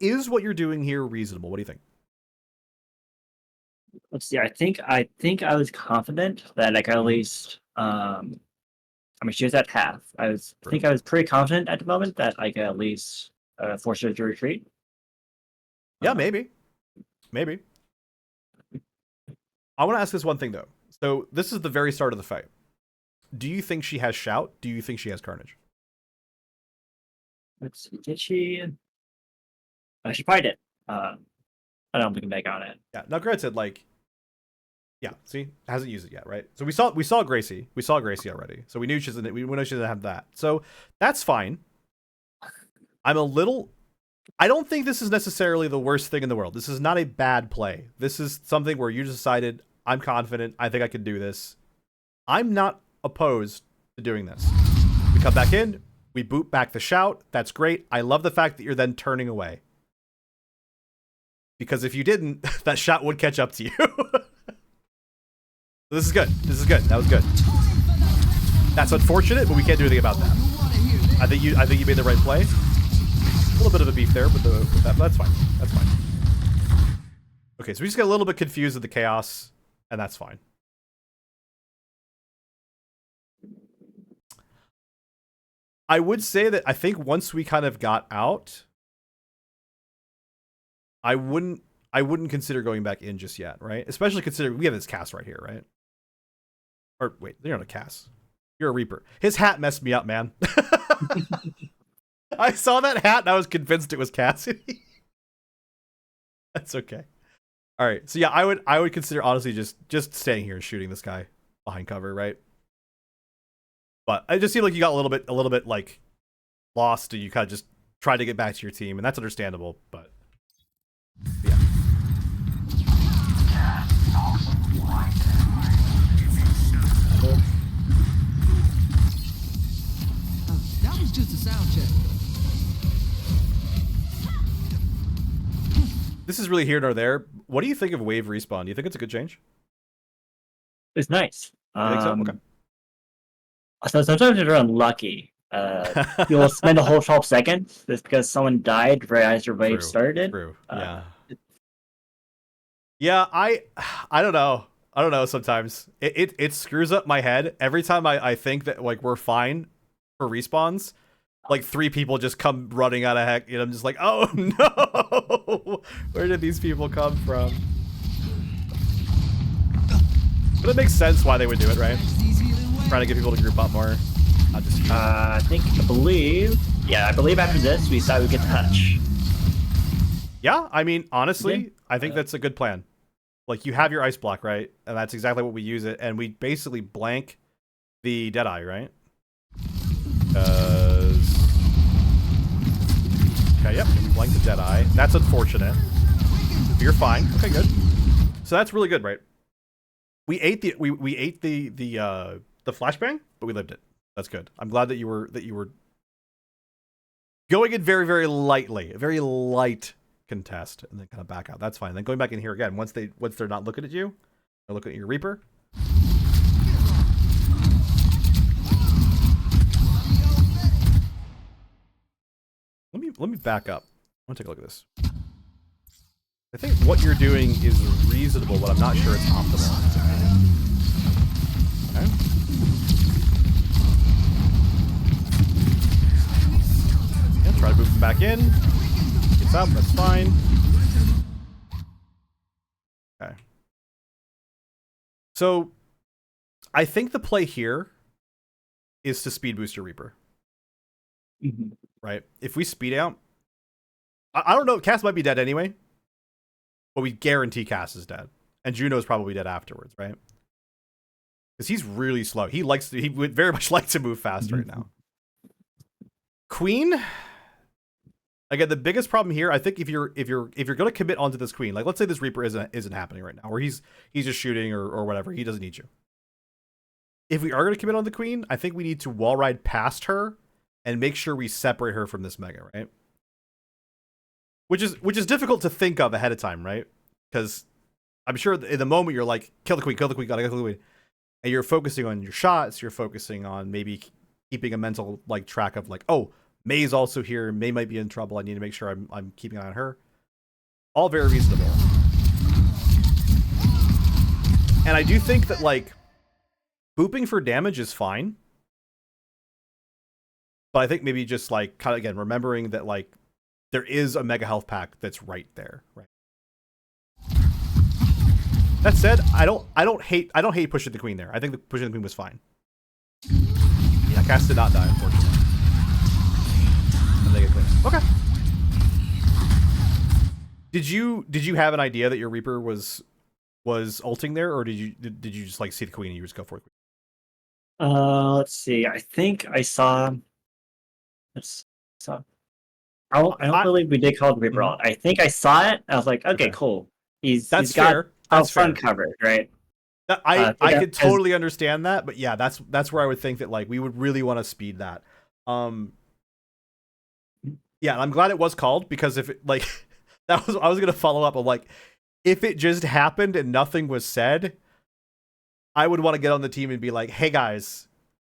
Is what you're doing here reasonable? What do you think? Let's see. I think I was confident that like at least I mean she was at half. I think I was pretty confident at the moment that I could at least force her to retreat. Yeah, maybe. I want to ask this one thing though. So this is the very start of the fight. Do you think she has Shout? Do you think she has Carnage? Let's see. Did she? She probably did. I don't think back on it. Yeah. Now, granted, like, yeah. See, hasn't used it yet, right? So we saw Gracie. We saw Gracie already. So we knew she doesn't have that. So that's fine. I don't think this is necessarily the worst thing in the world. This is not a bad play. This is something where you decided, I'm confident. I think I can do this. I'm not opposed to doing this. We come back in. We boot back the Shout. That's great. I love the fact that you're then turning away. Because if you didn't, that Shout would catch up to you. This is good. That was good. That's unfortunate, but we can't do anything about that. I think you made the right play. A little bit of a beef there with that, but that's fine. Okay, so we just got a little bit confused with the chaos, and that's fine. I would say that I think once we kind of got out, I wouldn't consider going back in just yet, right? Especially considering we have this cast right here, right? Or wait, you're not a cast. You're a Reaper. His hat messed me up, man. I saw that hat and I was convinced it was Cassidy. That's okay. All right. So yeah, I would consider honestly just staying here and shooting this guy behind cover, right? But I just seem like you got a little bit like lost, and you kind of just tried to get back to your team, and that's understandable. But yeah. That was just a sound check. This is really here nor there. What do you think of wave respawn? Do you think it's a good change? It's nice. I think so. Okay. So sometimes if you're unlucky, you'll spend a whole 12 seconds just because someone died right as your wave started. True. Yeah. Yeah, I don't know. I don't know. Sometimes it screws up my head every time I think that like we're fine for respawns. Like 3 people just come running out of heck, and I'm just like, oh no, where did these people come from? But it makes sense why they would do it, right? Trying to get people to group up more. Not just I believe after this we thought we get touch. Yeah, I mean, honestly, Yeah. I think that's a good plan. Like, you have your ice block, right? And that's exactly what we use it. And we basically blank the Deadeye, right? Okay, yep, we blank the Deadeye. That's unfortunate. You're fine. Okay, good. So that's really good, right? We ate the flashbang, but we lived it. That's good. I'm glad that you were going in very, very lightly, a very light contest, and then kind of back out. That's fine. Then going back in here again, once they're not looking at you, they're looking at your Reaper. Let me back up. I want to take a look at this. I think what you're doing is reasonable, but I'm not sure it's optimal. Okay. Yeah, try to move him back in. Gets up, that's fine. Okay. So, I think the play here is to speed boost your Reaper. Mm-hmm. Right? If we speed out, I don't know, Cass might be dead anyway, but we guarantee Cass is dead. And Juno's probably dead afterwards, right? Because he's really slow. He would very much like to move fast right now. Queen, again, the biggest problem here, I think if you're gonna commit onto this Queen, like let's say this Reaper isn't happening right now, or he's just shooting or whatever, he doesn't need you. If we are gonna commit on the Queen, I think we need to wall ride past her and make sure we separate her from this Mega, right? Which is difficult to think of ahead of time, right? Because I'm sure in the moment you're like, kill the Queen, gotta kill the Queen. And you're focusing on your shots, you're focusing on maybe keeping a mental like track of like, oh, May's also here, May might be in trouble, I need to make sure I'm keeping an eye on her. All very reasonable. And I do think that like booping for damage is fine. But I think maybe just like kind of again remembering that like there is a mega health pack that's right there, right? That said, I don't hate pushing the Queen there. I think the pushing the Queen was fine. Yeah, Cass did not die, unfortunately. And they get clear. Okay. Did you have an idea that your Reaper was ulting there, or did you just like see the Queen and you just go for it? Let's see. I think I saw. I don't believe we did call the Reaper out. I think I saw it. I was like, okay, cool. He's got fair. That's fun fair. Covered, right? I could totally understand that, but yeah, that's where I would think that like we would really want to speed that. Yeah, I'm glad it was called, because if it like I was gonna follow up. I'm like, if it just happened and nothing was said, I would want to get on the team and be like, hey guys,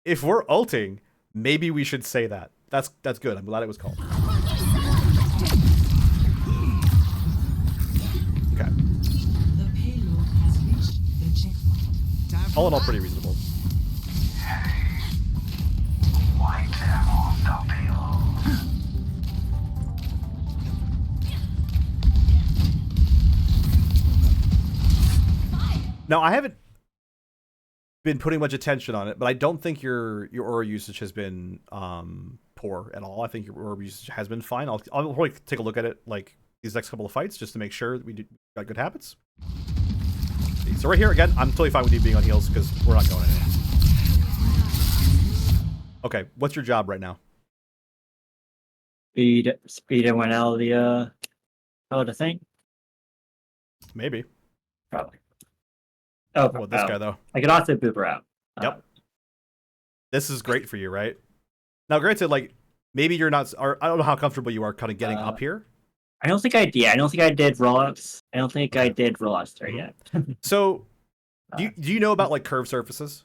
if we're ulting, maybe we should say that. That's good. I'm glad it was called. Okay. All in all, pretty reasonable. Now, I haven't been putting much attention on it, but I don't think your aura usage has been poor at all. I think your aura usage has been fine. I'll probably take a look at it like these next couple of fights just to make sure that we got good habits. So right here again, I'm totally fine with you being on heals because we're not going anywhere. Okay, what's your job right now? Speed everyone out of the thing. Maybe. Probably. Oh, Well, this guy though. I could also boop her out. Yep. This is great for you, right? Now, granted, like maybe you're not, or I don't know how comfortable you are kind of getting up here. I don't think I did. I don't think I did rollups. I don't think I did rollups there yet. So, do you know about like curved surfaces?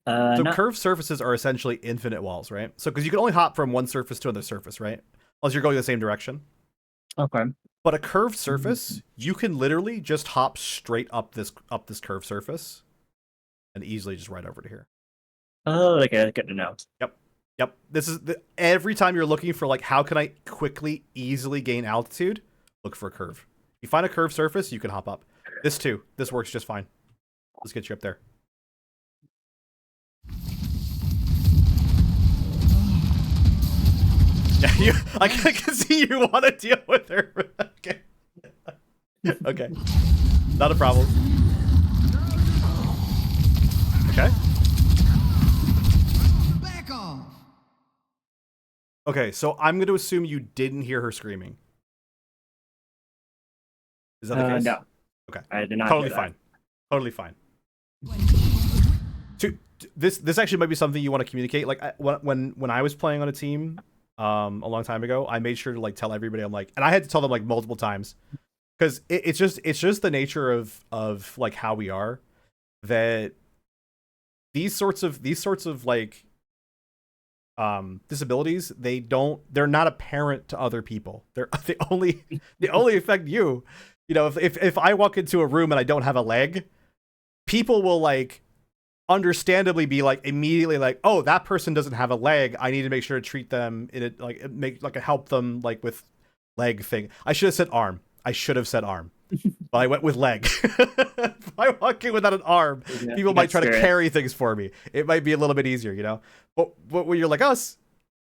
So no. curved surfaces are essentially infinite walls, right? So because you can only hop from one surface to another surface, right? Unless you're going the same direction. Okay. But a curved surface, you can literally just hop straight up this curved surface, and easily just right over to here. Oh, okay. Good to know. Yep. This is every time you're looking for like how can I quickly, easily gain altitude, look for a curve. You find a curved surface, you can hop up. This too. This works just fine. Let's get you up there. Yeah, I can see you want to deal with her. Okay. Okay. Not a problem. Okay. Back off. Okay, so I'm going to assume you didn't hear her screaming. Is that the case? No. Okay. I did not. Totally fine. Totally fine. This actually might be something you want to communicate. Like when I was playing on a team a long time ago, I made sure to like tell everybody. I'm like, and I had to tell them like multiple times because it's just the nature of like how we are, that these sorts of like disabilities, they're not apparent to other people. They only affect you. You know, if I walk into a room and I don't have a leg, people will like understandably be like immediately like, oh, that person doesn't have a leg, I need to make sure to treat them in it, like make like help them like with leg thing. I should have said arm. But I went with leg. If I walk in without an arm, people might try to carry things for me. It might be a little bit easier, you know. But when you're like us,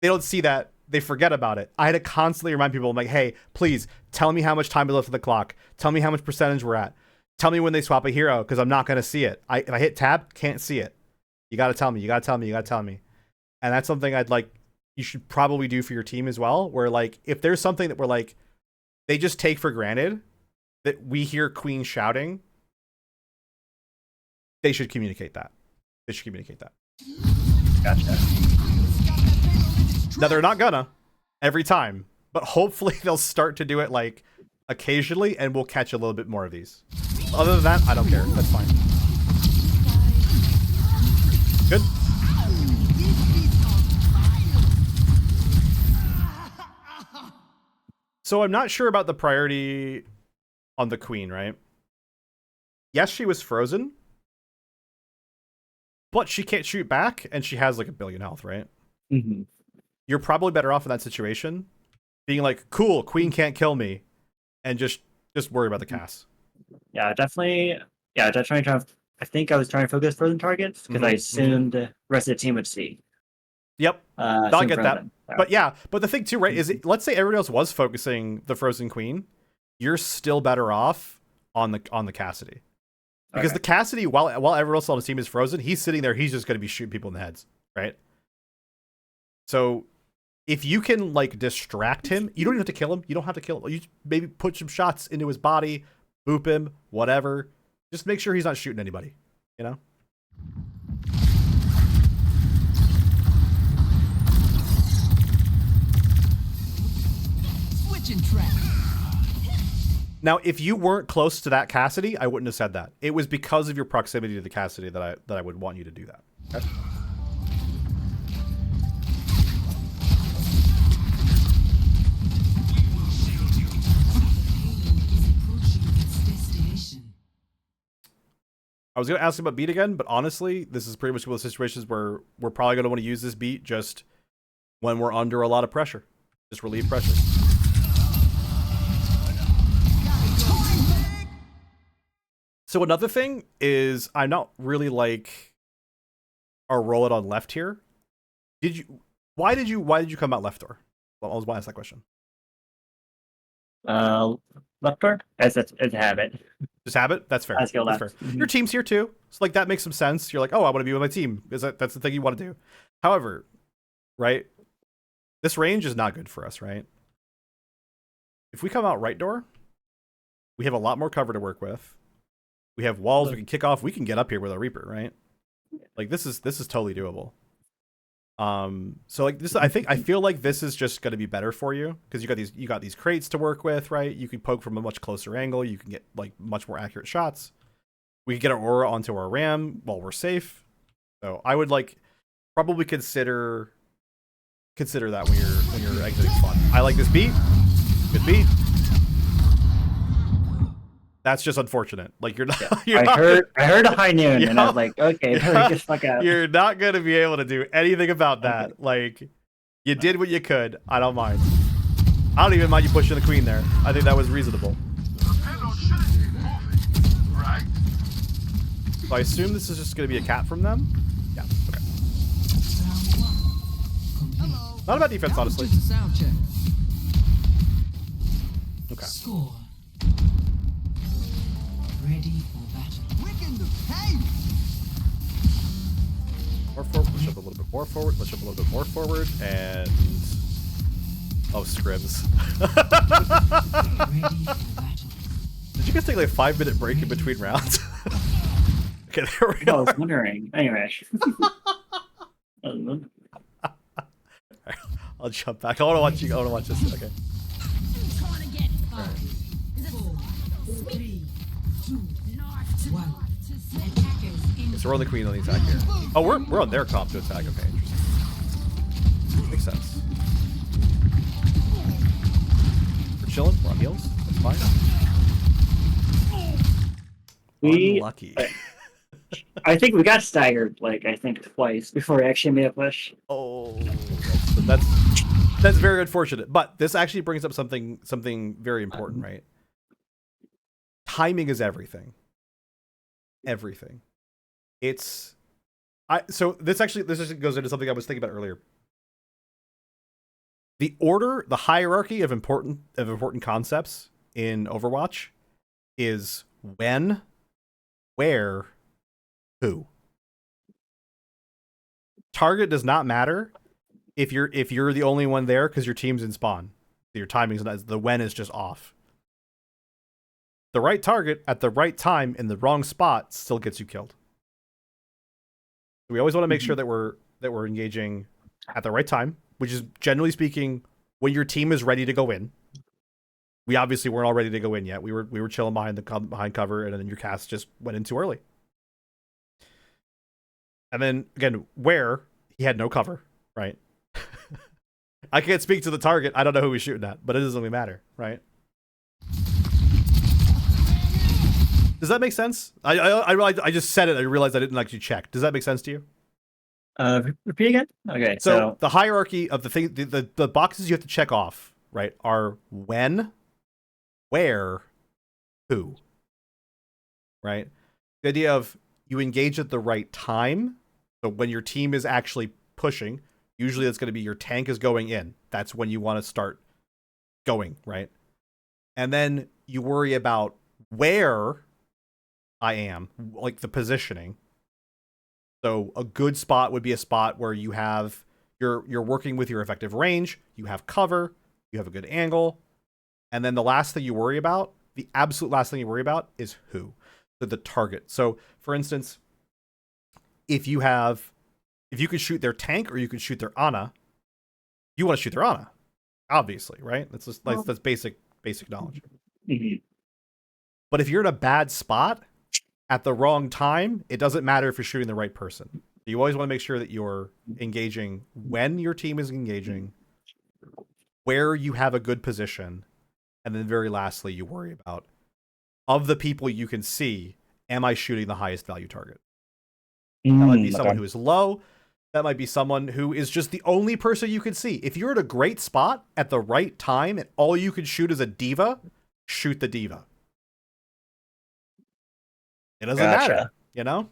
they don't see that. They forget about it. I had to constantly remind people, I'm like, hey, please tell me how much time is left on the clock. Tell me how much percentage we're at. Tell me when they swap a hero, because I'm not going to see it. If I hit tab, can't see it. You got to tell me. You got to tell me. You got to tell me. And that's something you should probably do for your team as well, where like, if there's something that we're like, they just take for granted that we hear Queen shouting, they should communicate that. Gotcha. Now, they're not gonna every time, but hopefully they'll start to do it like occasionally, and we'll catch a little bit more of these. Other than that, I don't care. That's fine. Good. So I'm not sure about the priority on the Queen, right? Yes, she was frozen, but she can't shoot back, and she has like 1 billion health, right? Mm-hmm. You're probably better off in that situation being like, cool, Queen can't kill me, and just worry about the cast. Yeah, definitely. Yeah, definitely. I think I was trying to focus frozen targets because I assumed the rest of the team would see. Yep. I get that. So. But the thing too, right, is let's say everybody else was focusing the frozen Queen, you're still better off on the Cassidy. Because the Cassidy, while everyone else on the team is frozen, he's sitting there, he's just going to be shooting people in the heads, right? So if you can like distract him, you don't even have to kill him. You don't have to kill him. You maybe put some shots into his body, boop him, whatever. Just make sure he's not shooting anybody, you know? Switching track. Now, if you weren't close to that Cassidy, I wouldn't have said that. It was because of your proximity to the Cassidy that I would want you to do that. Okay? I was going to ask about beat again, but honestly, this is pretty much one of those situations where we're probably going to want to use this beat just when we're under a lot of pressure. Just relieve pressure. So another thing is I'm not really like our roll it on left here. Why did you come out left door? Well, I was why ask that question. Left door as a habit. Just habit? That's fair. Let's go That's left. fair. Your team's here too. So like that makes some sense. You're like, oh, I want to be with my team. That's the thing you want to do. However, right? This range is not good for us, right? If we come out right door, we have a lot more cover to work with. We have walls we can kick off. We can get up here with a Reaper, right? Like this is totally doable. So like this, I feel like this is just going to be better for you because you got these crates to work with, right? You can poke from a much closer angle. You can get like much more accurate shots. We can get our aura onto our ram while we're safe. So I would like probably consider that when you're exiting spawn. I like this beat. Good beat. That's just unfortunate. Like you're not. Yeah. I heard a high noon, and I was like, okay, better get fuck out. You're not gonna be able to do anything about that. Okay. Like, you did what you could. I don't mind. I don't even mind you pushing the queen there. I think that was reasonable. So I assume this is just gonna be a cat from them. Yeah. Okay. Not about defense, honestly. Just a sound check. Okay. Score. Ready for battle. More forward. Let's jump a little bit more forward. Let's jump a little bit more forward. And oh, scribs. Ready for battle. Did you guys take like a 5-minute break in between rounds? Okay, there we I go. was wondering. Anyway. I'll jump back. I want to watch you. I want to watch this. Okay. So we're on the queen on the attack here. Oh, we're on their comp to attack. Okay, interesting. Makes sense. We're chilling. We're on heals. That's fine. Unlucky. I think we got staggered like twice before we actually made a push. Oh, that's very unfortunate. But this actually brings up something very important, right? Timing is everything. Everything. So this just goes into something I was thinking about earlier. The hierarchy of important concepts in Overwatch is when, where, who. Target does not matter if you're the only one there because your team's in spawn. Your timing's not, the when is just off. The right target at the right time in the wrong spot still gets you killed. We always want to make sure that we're engaging at the right time, which is generally speaking when your team is ready to go in. We obviously weren't all ready to go in yet. We were chilling behind cover, and then your cast just went in too early. And then again, where he had no cover, right? I can't speak to the target. I don't know who he's shooting at, but it doesn't really matter, right? Does that make sense? I realized I just said it. I realized I didn't actually check. Does that make sense to you? Repeat again. Okay. So the hierarchy of the thing, the boxes you have to check off, right, are when, where, who. Right. The idea of you engage at the right time. So when your team is actually pushing, usually that's going to be your tank is going in. That's when you want to start going, right? And then you worry about where I am, like the positioning. So a good spot would be a spot where you have you're working with your effective range, you have cover, you have a good angle, and then the last thing you worry about, the absolute last thing you worry about is who. So the target. So for instance, if you could shoot their tank or you could shoot their Ana, you want to shoot their Ana, obviously, right? That's basic knowledge. Mm-hmm. But if you're in a bad spot at the wrong time, it doesn't matter if you're shooting the right person. You always want to make sure that you're engaging when your team is engaging, where you have a good position, and then very lastly, you worry about, of the people you can see, am I shooting the highest value target? That might be someone who is low. That might be someone who is just the only person you can see. If you're at a great spot at the right time and all you can shoot is a diva, shoot the diva. It doesn't Gotcha. matter, you know?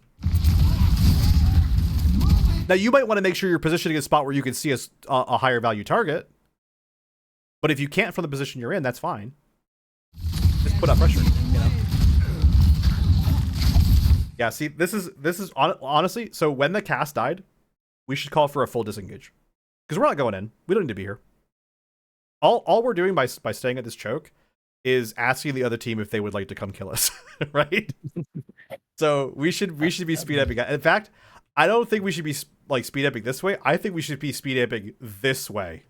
Now, you might want to make sure you're positioning a spot where you can see a higher value target. But if you can't from the position you're in, that's fine. Just put up pressure, you know? Yeah, see, this is honestly, so when the cast died, we should call for a full disengage. Because we're not going in. We don't need to be here. All we're doing by staying at this choke is asking the other team if they would like to come kill us, right? So we should be speed upping. In fact, I don't think we should be like speed upping this way. I think we should be speed upping this way.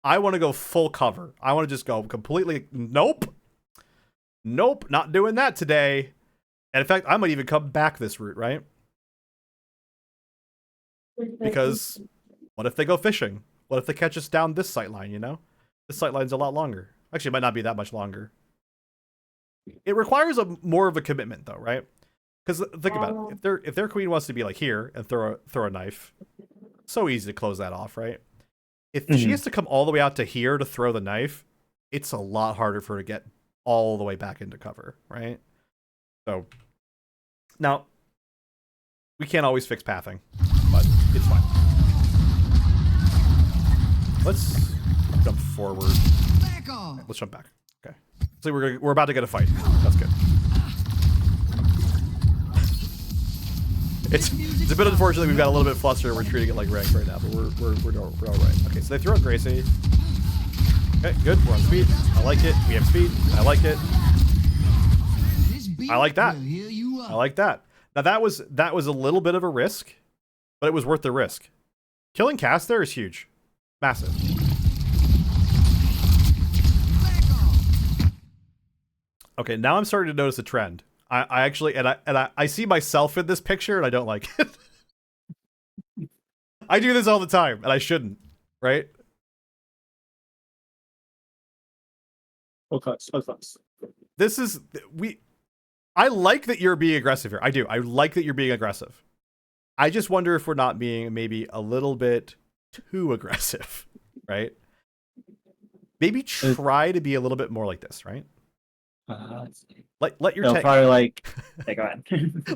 I want to go full cover. I want to just go completely. Nope, not doing that today. And in fact, I might even come back this route, right? Because what if they go fishing? What if they catch us down this sight line? You know, this sight line's a lot longer. Actually, it might not be that much longer. It requires more of a commitment, though, right? Because think about it. If their queen wants to be like here and throw a knife, so easy to close that off, right? If she has to come all the way out to here to throw the knife, it's a lot harder for her to get all the way back into cover, right? So now we can't always fix pathing, but it's fine. Let's jump forward. Let's jump back. Okay. So we're about to get a fight. That's good. It's a bit unfortunate we've got a little bit flustered. We're treating it like ranked right now, but we're all right. Okay, so they throw out Gracie. Okay, good. We're on speed. I like it. We have speed. I like it. I like that. I like that. Now that was a little bit of a risk, but it was worth the risk. Killing Cass there is huge, massive. Okay, now I'm starting to notice a trend. I actually I see myself in this picture and I don't like it. I do this all the time and I shouldn't, right? Okay. This is I like that you're being aggressive here. I do. I like that you're being aggressive. I just wonder if we're not being maybe a little bit too aggressive, right? Maybe try to be a little bit more like this, right? Let's see. Let your They'll tech probably like. Okay, go ahead.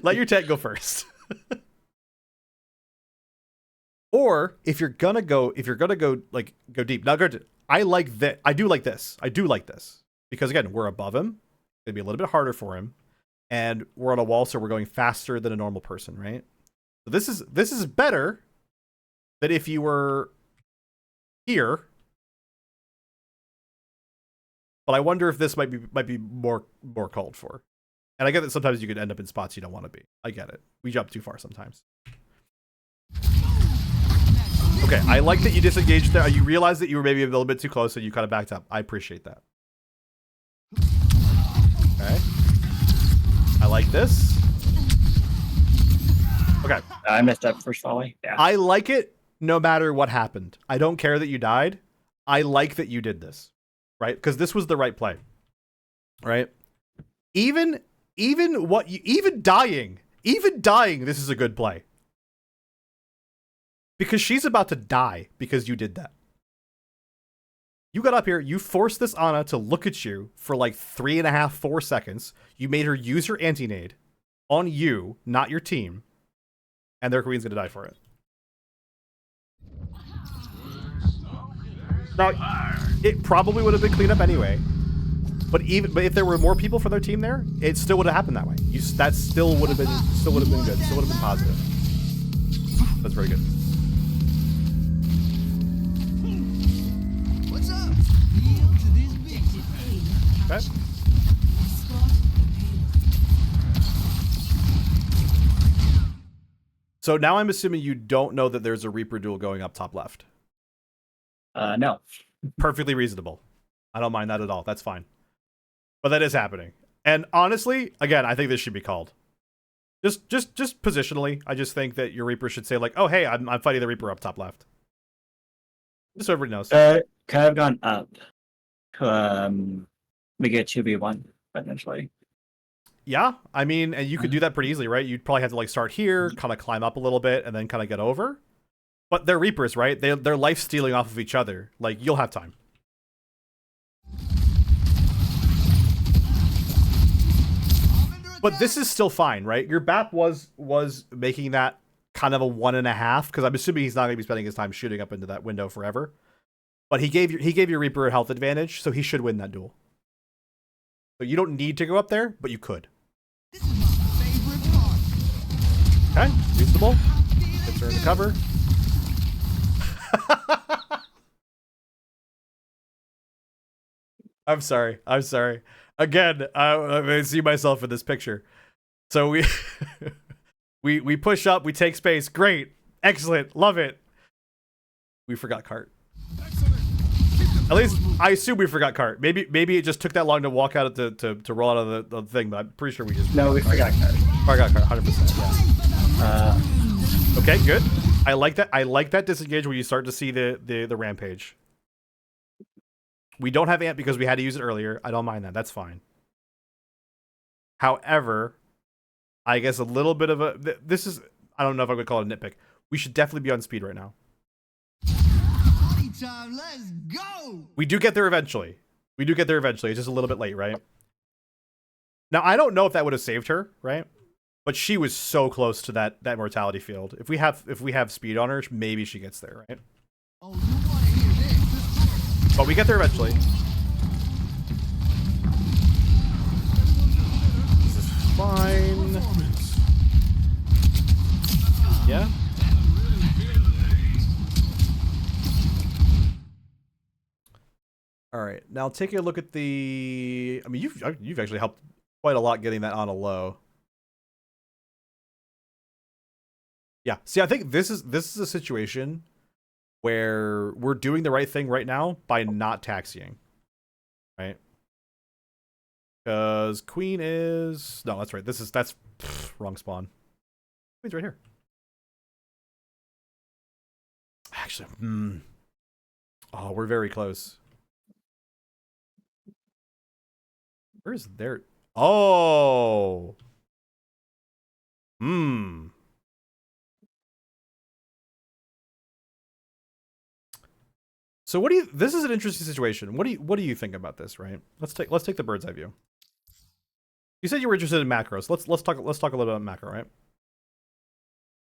let your tech go first. Or if you're gonna go like go deep. Now, granted, I like that. I do like this. Because again, we're above him. It'd be a little bit harder for him, and we're on a wall, so we're going faster than a normal person, right? So this is better than if you were here. But I wonder if this might be more called for. And I get that sometimes you could end up in spots you don't want to be. I get it. We jump too far sometimes. Okay, I like that you disengaged there. You realized that you were maybe a little bit too close, so you kind of backed up. I appreciate that. Okay. I like this. Okay. I messed up first volley. Yeah. I like it no matter what happened. I don't care that you died. I like that you did this. Right? Because this was the right play. Right? Even dying, this is a good play. Because she's about to die because you did that. You got up here, you forced this Ana to look at you for like 3.5, 4 seconds. You made her use her anti-nade on you, not your team. And their queen's gonna die for it. Now, it probably would have been cleaned up anyway. But if there were more people for their team there, it still would have happened that way. That still would have been good. Still would have been positive. That's very good. What's up? Yield to this bitch. Okay. So now I'm assuming you don't know that there's a Reaper duel going up top left. No. Perfectly reasonable. I don't mind that at all. That's fine. But that is happening. And honestly, again, I think this should be called. Just positionally, I just think that your Reaper should say like, "Oh, hey, I'm fighting the Reaper up top left." Just so everybody knows. Could have gone up. We get 2v1 potentially. Yeah, I mean, and you could do that pretty easily, right? You'd probably have to like start here, kind of climb up a little bit, and then kind of get over. But they're Reapers, right? They're life stealing off of each other. Like, you'll have time. But this is still fine, right? Your BAP was making that kind of a 1.5, because I'm assuming he's not going to be spending his time shooting up into that window forever. But he gave your Reaper a health advantage, so he should win that duel. So you don't need to go up there, but you could. This is my favorite part. Okay, reasonable. Gets her in the cover. I'm sorry. Again, I see myself in this picture. So we push up, we take space. Great, excellent, love it. We forgot cart. At least I assume we forgot cart. Maybe it just took that long to walk out of to roll out of the thing, but I'm pretty sure we just forgot card. Forgot cart, 100%. Yeah. Okay, good. I like that. I like that disengage where you start to see the rampage. We don't have Ant because we had to use it earlier. I don't mind that. That's fine. However, I guess a little bit of a... This is... I don't know if I would call it a nitpick. We should definitely be on speed right now. Party time, let's go. We do get there eventually. It's just a little bit late, right? Now, I don't know if that would have saved her, right? But she was so close to that mortality field. If we have speed on her, maybe she gets there, right? Oh, you want to hear this? But we get there eventually. This is fine. Yeah. All right. Now take a look at the. I mean, you've actually helped quite a lot getting that on a low. Yeah. See, I think this is a situation where we're doing the right thing right now by not taxiing, right? Because Queen is that's right. That's wrong spawn. Queen's right here. Actually, oh, we're very close. Where's there? Oh, So what do you? This is an interesting situation. What do you think about this? Right. Let's take the bird's eye view. You said you were interested in macros. Let's talk a little bit about macro, right?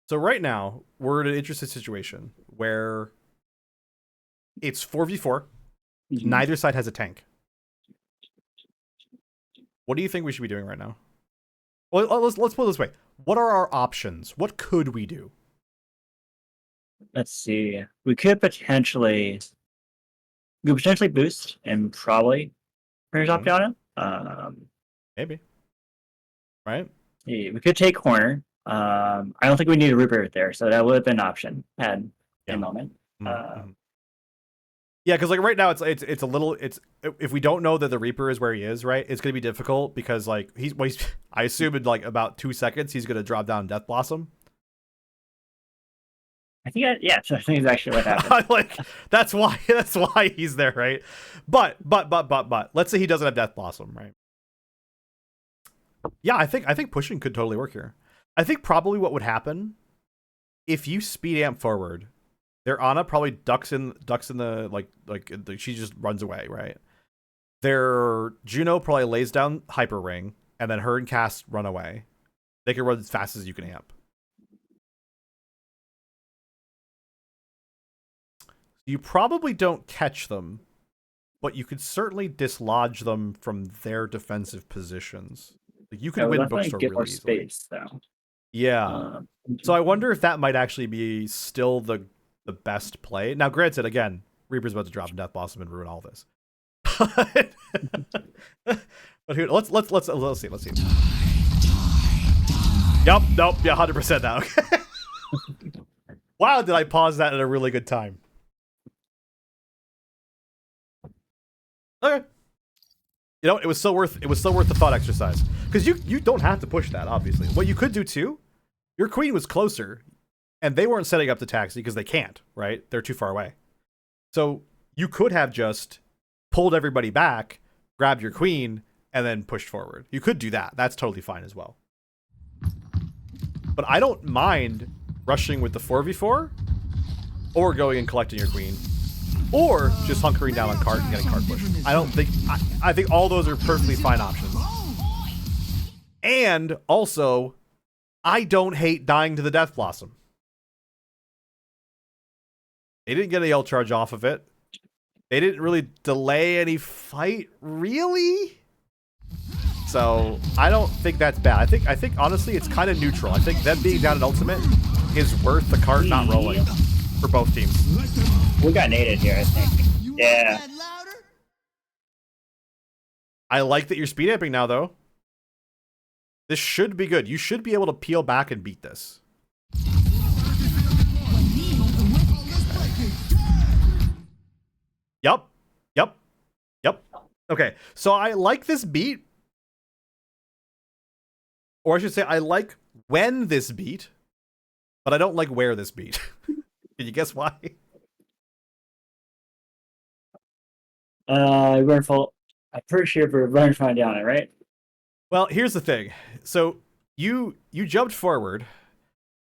So right now we're in an interesting situation where it's 4v4. Neither side has a tank. What do you think we should be doing right now? Well, let's put it this way. What are our options? What could we do? Let's see. We could potentially boost and probably turn top down him. Maybe. Right? Yeah, we could take corner. I don't think we need a Reaper there, so that would have been an option had a moment. Yeah, because like right now it's a little if we don't know that the Reaper is where he is, right? It's gonna be difficult because like he's I assume in like about 2 seconds he's gonna drop down Death Blossom. I think it's actually what happened. Like that's why he's there, right? But let's say he doesn't have Death Blossom, right? Yeah, I think pushing could totally work here. I think probably what would happen if you speed amp forward, their Ana probably ducks in the she just runs away, right? Their Juno probably lays down Hyper Ring, and then her and Cass run away. They can run as fast as you can amp. You probably don't catch them, but you could certainly dislodge them from their defensive positions. Like you could win bookstore really easily. Space, though. Yeah. So I wonder if that might actually be still the best play. Now, granted, again, Reaper's about to drop Death Blossom and ruin all this. But here, let's see. Yup, nope, yeah, 100% now. Okay. Wow, did I pause that at a really good time? Okay. You know, it was still worth the thought exercise. Because you don't have to push that, obviously. What you could do too, your queen was closer, and they weren't setting up the taxi because they can't, right? They're too far away. So you could have just pulled everybody back, grabbed your queen, and then pushed forward. You could do that. That's totally fine as well. But I don't mind rushing with the 4v4, or going and collecting your queen, or just hunkering down on cart and getting cart pushed. I think all those are perfectly fine options. And also, I don't hate dying to the Death Blossom. They didn't get a yell charge off of it. They didn't really delay any fight, really. So I don't think that's bad. I think honestly it's kind of neutral. I think them being down an ultimate is worth the cart not rolling for both teams. We got naded here, I think. Yeah. I like that you're speed amping now, though. This should be good. You should be able to peel back and beat this. Yep. Yep. Yep. Okay, so I like this beat. Or I should say, I like when this beat, but I don't like where this beat. Can you guess why? We're full. I'm pretty sure we're running fine down it, right? Well, here's the thing. So you jumped forward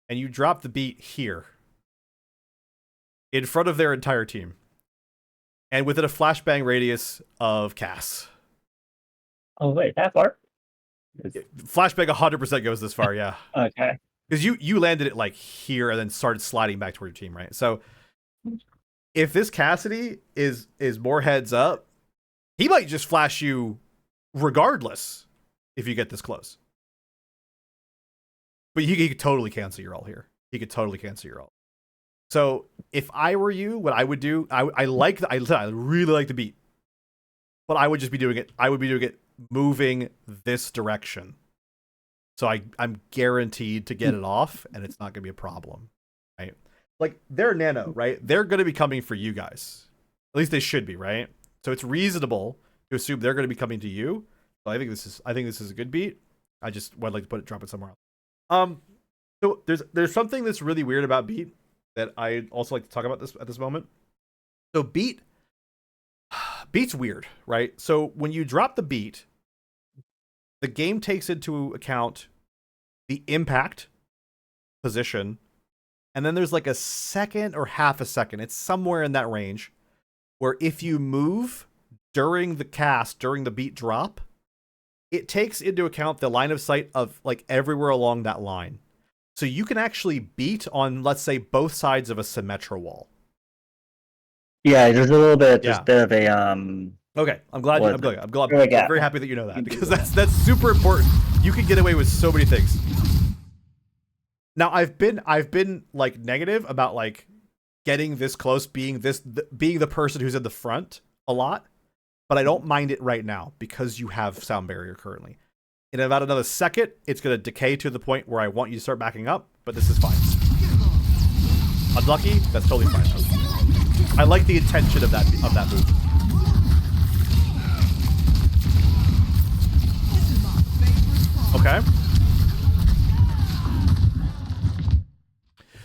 and you dropped the beat here in front of their entire team and within a flashbang radius of Cass. Oh, wait, that far? Flashbang 100% goes this far, yeah. Okay. Because you landed it like here and then started sliding back toward your team, right? So if this Cassidy is more heads up, he might just flash you regardless if you get this close. But he could totally cancel your ult here. He could totally cancel your ult. So if I were you, what I would do, I really like the beat. But I would just be doing it. I would be doing it moving this direction. So I'm guaranteed to get it off, and it's not going to be a problem, right? Like, they're nano, right? They're going to be coming for you guys. At least they should be, right? So it's reasonable to assume they're going to be coming to you. So I think this is a good beat. I just would like to drop it somewhere else. So there's something that's really weird about beat that I also like to talk about at this moment. So beat's weird, right? So when you drop the beat, the game takes into account the impact, position, and then there's like a second or half a second. It's somewhere in that range where if you move during the cast, during the beat drop, it takes into account the line of sight of like everywhere along that line. So you can actually beat on, let's say, both sides of a Symmetra wall. Yeah, there's a little bit, Yeah. bit of a Okay, I'm glad. What I'm is it? I'm very happy that you know that, because that's super important. You can get away with so many things. Now I've been like negative about like getting this close, being the person who's in the front a lot, but I don't mind it right now because you have sound barrier currently. In about another second, it's gonna decay to the point where I want you to start backing up, but this is fine. Unlucky, that's totally fine though. I like the intention of that move. Okay.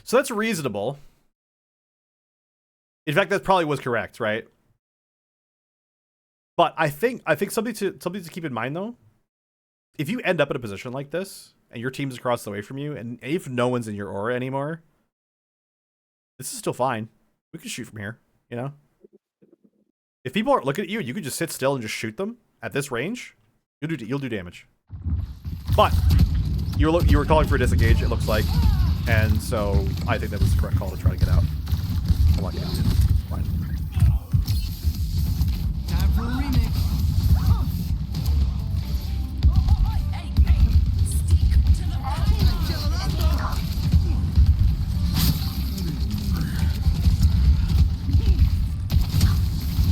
So that's reasonable. In fact, that probably was correct, right? But I think something to keep in mind though. If you end up in a position like this and your team's across the way from you, and if no one's in your aura anymore, this is still fine. We can shoot from here, you know? If people aren't looking at you, you can just sit still and just shoot them at this range. You'll do damage. But you were calling for a disengage, it looks like, and so I think that was the correct call to try to get out. I like it. Fine. Time for a remix.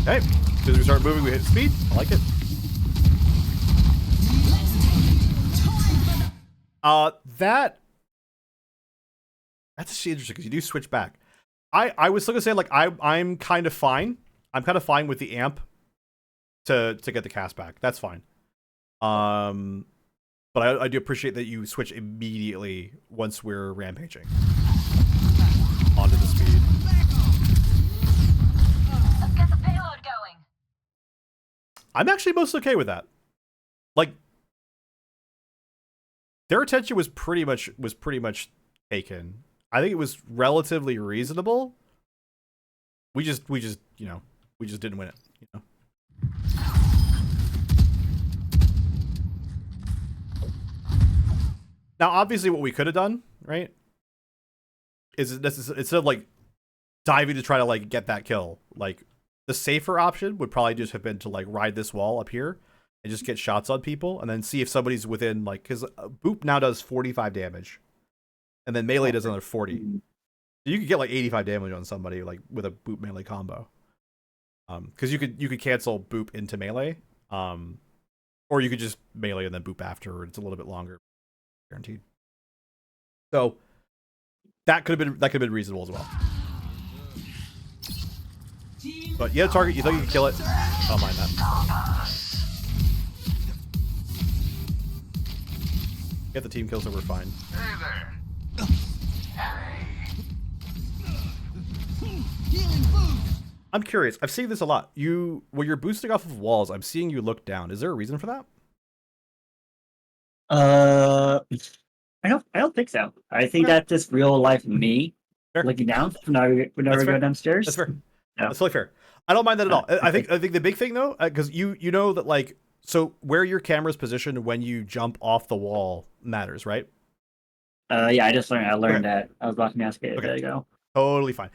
Okay, as soon as we start moving, we hit speed. I like it. That's actually interesting because you do switch back. I was still gonna say like I'm kind of fine. I'm kind of fine with the amp to get the cast back. That's fine. But I do appreciate that you switch immediately once we're rampaging onto the speed. Let's get the payload going. I'm actually mostly okay with that. Like, their attention was pretty much taken. I think it was relatively reasonable. We just didn't win it, you know. Now, obviously, what we could have done, right, is this instead of like diving to try to like get that kill, like the safer option would probably just have been to like ride this wall up here and just get shots on people, and then see if somebody's within like because boop now does 45 damage, and then melee does another 40. You could get like 85 damage on somebody like with a boop melee combo. Because you could cancel boop into melee, or you could just melee and then boop after. It's a little bit longer, guaranteed. So that could have been reasonable as well. But yeah, target. You thought you could kill it? I don't mind that. Get the team kills, so we're fine. Hey there. Healing food. I'm curious. I've seen this a lot. When you're boosting off of walls, I'm seeing you look down. Is there a reason for that? I don't think so. I think that's just real life me Fair. looking down whenever we fair. go downstairs. That's fair. Yeah. That's totally fair. I don't mind that at all. I think the big thing though, because you know that like so where your camera's positioned when you jump off the wall matters, right? Yeah, I learned Okay. that. I was about to ask it a Okay. bit ago. Totally fine.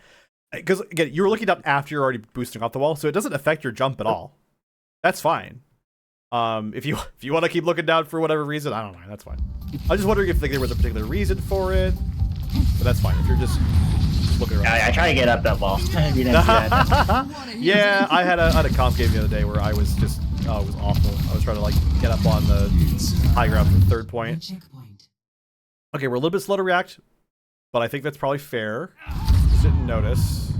Because again, you were looking up after you're already boosting off the wall, so it doesn't affect your jump at all. That's fine. If you want to keep looking down for whatever reason, I don't mind. That's fine. I was just wondering if like, there was a particular reason for it, but that's fine. If you're just looking around. I try to get up that wall. You didn't see that. Yeah, I had a comp game the other day where I was just it was awful. I was trying to like get up on the high ground for the third point. Checkpoint. Okay, we're a little bit slow to react, but I think that's probably fair. Just didn't notice.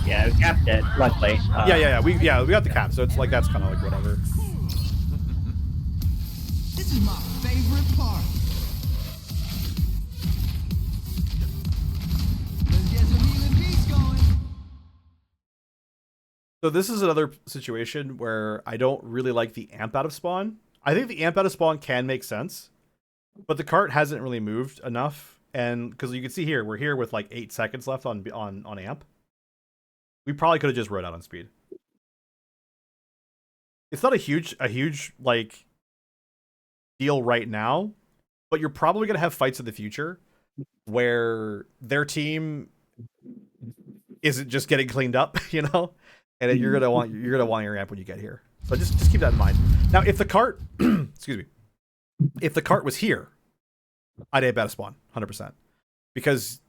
Yeah, we capped it. Luckily. Yeah. We got the cap, so it's like that's kind of like whatever. This is my favorite part. Let's get some healing beats going. So this is another situation where I don't really like the amp out of spawn. I think the amp out of spawn can make sense, but the cart hasn't really moved enough, and because you can see here, we're here with like 8 seconds left on amp. We probably could have just rode out on speed. It's not a huge like deal right now, but you're probably gonna have fights in the future where their team isn't just getting cleaned up, you know, and you're gonna want your amp when you get here. So just keep that in mind. Now, if the cart, excuse me, if the cart was here, I'd amp out of spawn 100% because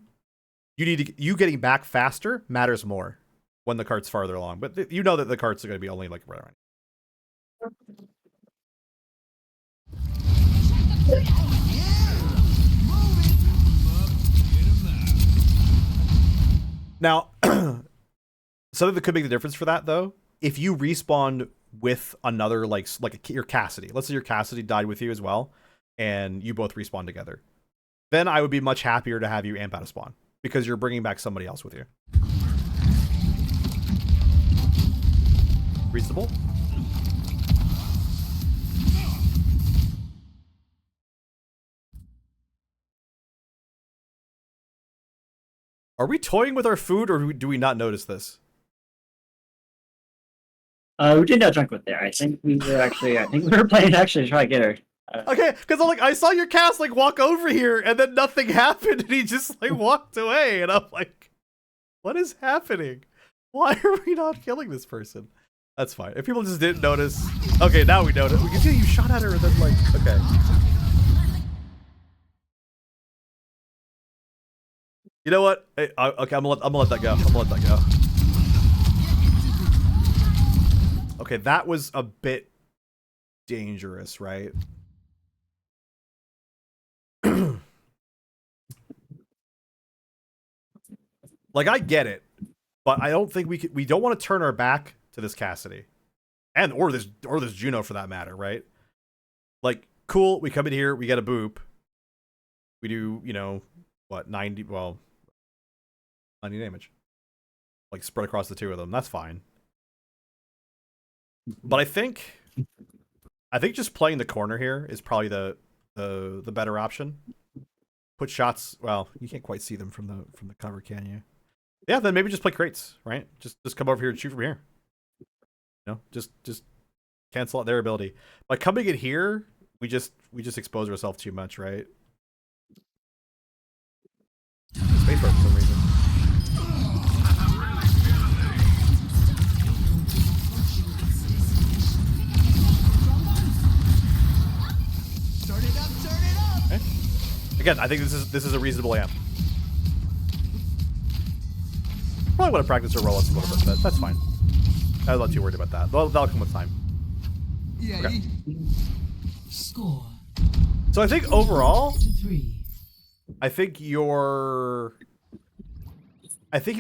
you getting back faster matters more when the cart's farther along. But you know that the carts are going to be only like right around. Now, something that could make the difference for that though, if you respawned with another your Cassidy, let's say your Cassidy died with you as well, and you both respawn together, then I would be much happier to have you amp out of spawn because you're bringing back somebody else with you. Reasonable? Are we toying with our food, or do we not notice this? We did not drink with there. I think we were playing to actually try to get her. Okay, because I saw your cast like walk over here, and then nothing happened, and he just like walked away, and I'm like, what is happening? Why are we not killing this person? That's fine. If people just didn't notice, okay, now we notice. We can see you shot at her, and then like, okay. You know what? Hey, okay, I'm gonna let that go. Okay, that was a bit dangerous, right? Like, I get it, but I don't think we don't want to turn our back to this Cassidy, or this Juno for that matter, right? Like, cool, we come in here, we get a boop, we do, you know, what, 90 damage, like spread across the two of them. That's fine. But I think just playing the corner here is probably the better option. Put shots. Well, you can't quite see them from the cover, can you? Yeah, then maybe just play crates, right? Just come over here and shoot from here. You know, just cancel out their ability. By coming in here, we just expose ourselves too much, right? Spacebar for some reason. Start it up. Okay. Again, I think this is a reasonable amp. Probably want to practice or roll us a little bit, but that's fine. I'm not too worried about that. That'll come with time. Yeah. Okay. Score So I think overall, to 3. I think your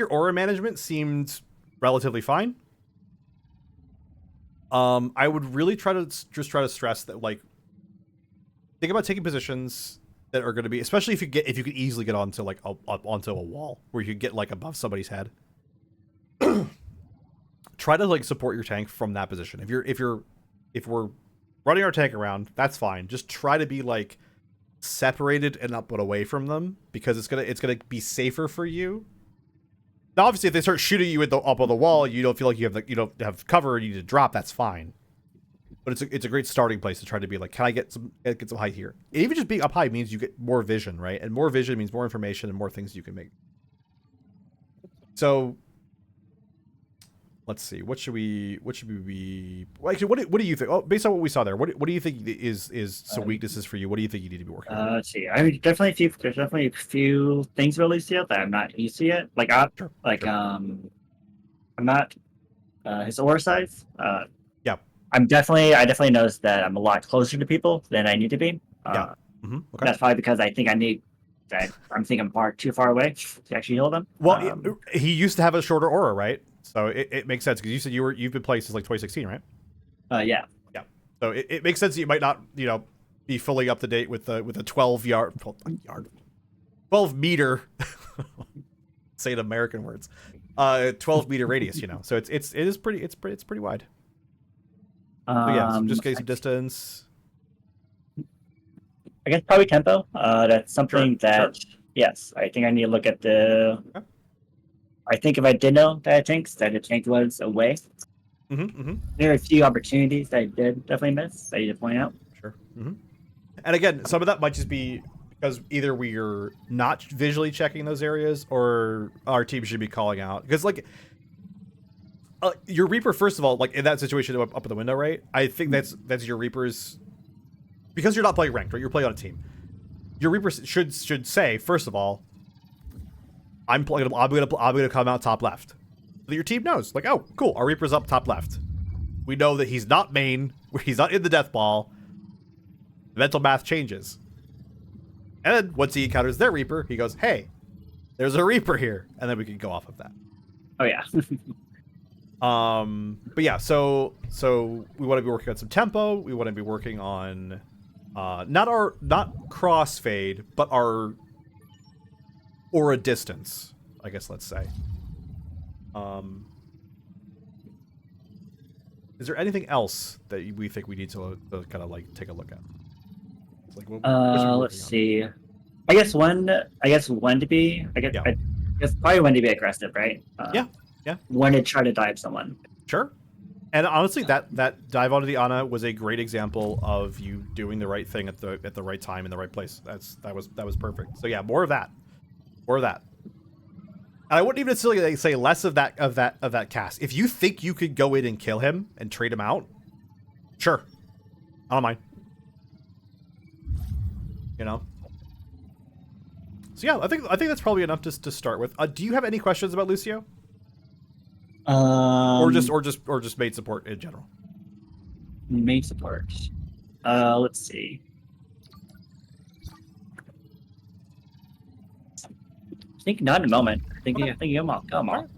aura management seemed relatively fine. I would really try to stress that, like, think about taking positions that are going to be, especially if you could easily get onto like onto a wall where you could get like above somebody's head. Try to like support your tank from that position. If we're running our tank around, that's fine. Just try to be like separated and up but away from them, because it's gonna be safer for you. Now, obviously, if they start shooting you at the up on the wall, you don't feel like you don't have cover and you need to drop. That's fine. But it's a great starting place to try to be like, can I get some height here? Even just being up high means you get more vision, right? And more vision means more information and more things you can make. So let's see. What should we be? Well, actually, what do you think? Oh, based on what we saw there, what do you think is some weaknesses for you? What do you think you need to be working on? Let's see. There's definitely a few things about Lucio that I'm not used to yet. Like Sure. I'm not his aura size. Yeah. I definitely noticed that I'm a lot closer to people than I need to be. Yeah. Okay. That's probably because I'm thinking I'm far too far away to actually heal them. Well, he used to have a shorter aura, right? So it makes sense, because you said you've been playing since like 2016, right? Yeah. Yeah. So it makes sense that you might not, be fully up to date with a 12 meter, say it American words, 12 meter radius, So it is pretty wide. So yeah, so just getting some distance. I guess probably tempo. That's something Sure. yes, I think I need to look at the. Okay. I think if I did know that the tank was away, there are a few opportunities that I did definitely miss. I need to point out. Sure. And again, some of that might just be because either we're not visually checking those areas, or our team should be calling out. Because like your Reaper, first of all, like in that situation up in the window, right? I think that's your Reaper's, because you're not playing ranked, right? You're playing on a team. Your Reaper should say, first of all, I'm gonna come out top left. So that your team knows, like, oh, cool, our Reaper's up top left. We know that he's not main, he's not in the death ball. The mental math changes. And then once he encounters their Reaper, he goes, hey, there's a Reaper here. And then we can go off of that. Oh yeah. But yeah, so we want to be working on some tempo. We want to be working on not crossfade, but our aura distance, I guess, let's say. Is there anything else that we think we need to kind of like take a look at? Like, what should we be Let's working on? see. I guess when to be probably when to be aggressive, right? Yeah. When to try to dive someone. Sure. And honestly, that dive onto the Ana was a great example of you doing the right thing at the right time in the right place. That was perfect. So yeah, more of that. And I wouldn't even necessarily say less of that cast. If you think you could go in and kill him and trade him out, sure, I don't mind. So yeah, I think that's probably enough to start with. Do you have any questions about Lucio? Or just main support in general? Main support. Let's see. I think not in a moment. I think come on.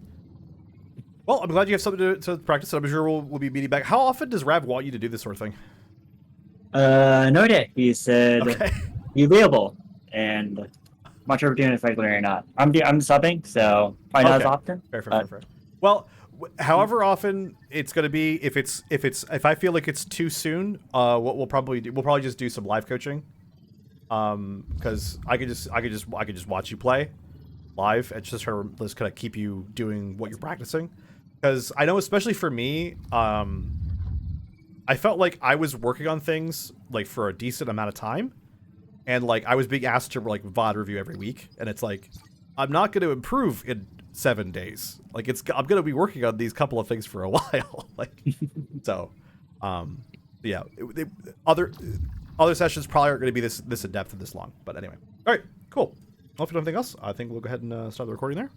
Well, I'm glad you have something to practice. I'm sure we'll be meeting back. How often does Rav want you to do this sort of thing? No idea. He said Okay. be available, and I'm not sure if we're doing it regularly or not. I'm subbing, so probably not as often. Fair. Well, however often it's going to be, if I feel like it's too soon, what we'll probably just do some live coaching. Because I could just watch you play live and just try to just kind of keep you doing what you're practicing. Because I know, especially for me, I I felt like I was working on things like for a decent amount of time, and like I was being asked to like VOD review every week, and it's like I'm not going to improve in 7 days. Like I'm going to be working on these couple of things for a while. Like so, yeah. Other sessions probably aren't going to be this in depth and this long. But anyway, all right, cool. Well, if you don't have anything else, I think we'll go ahead and start the recording there.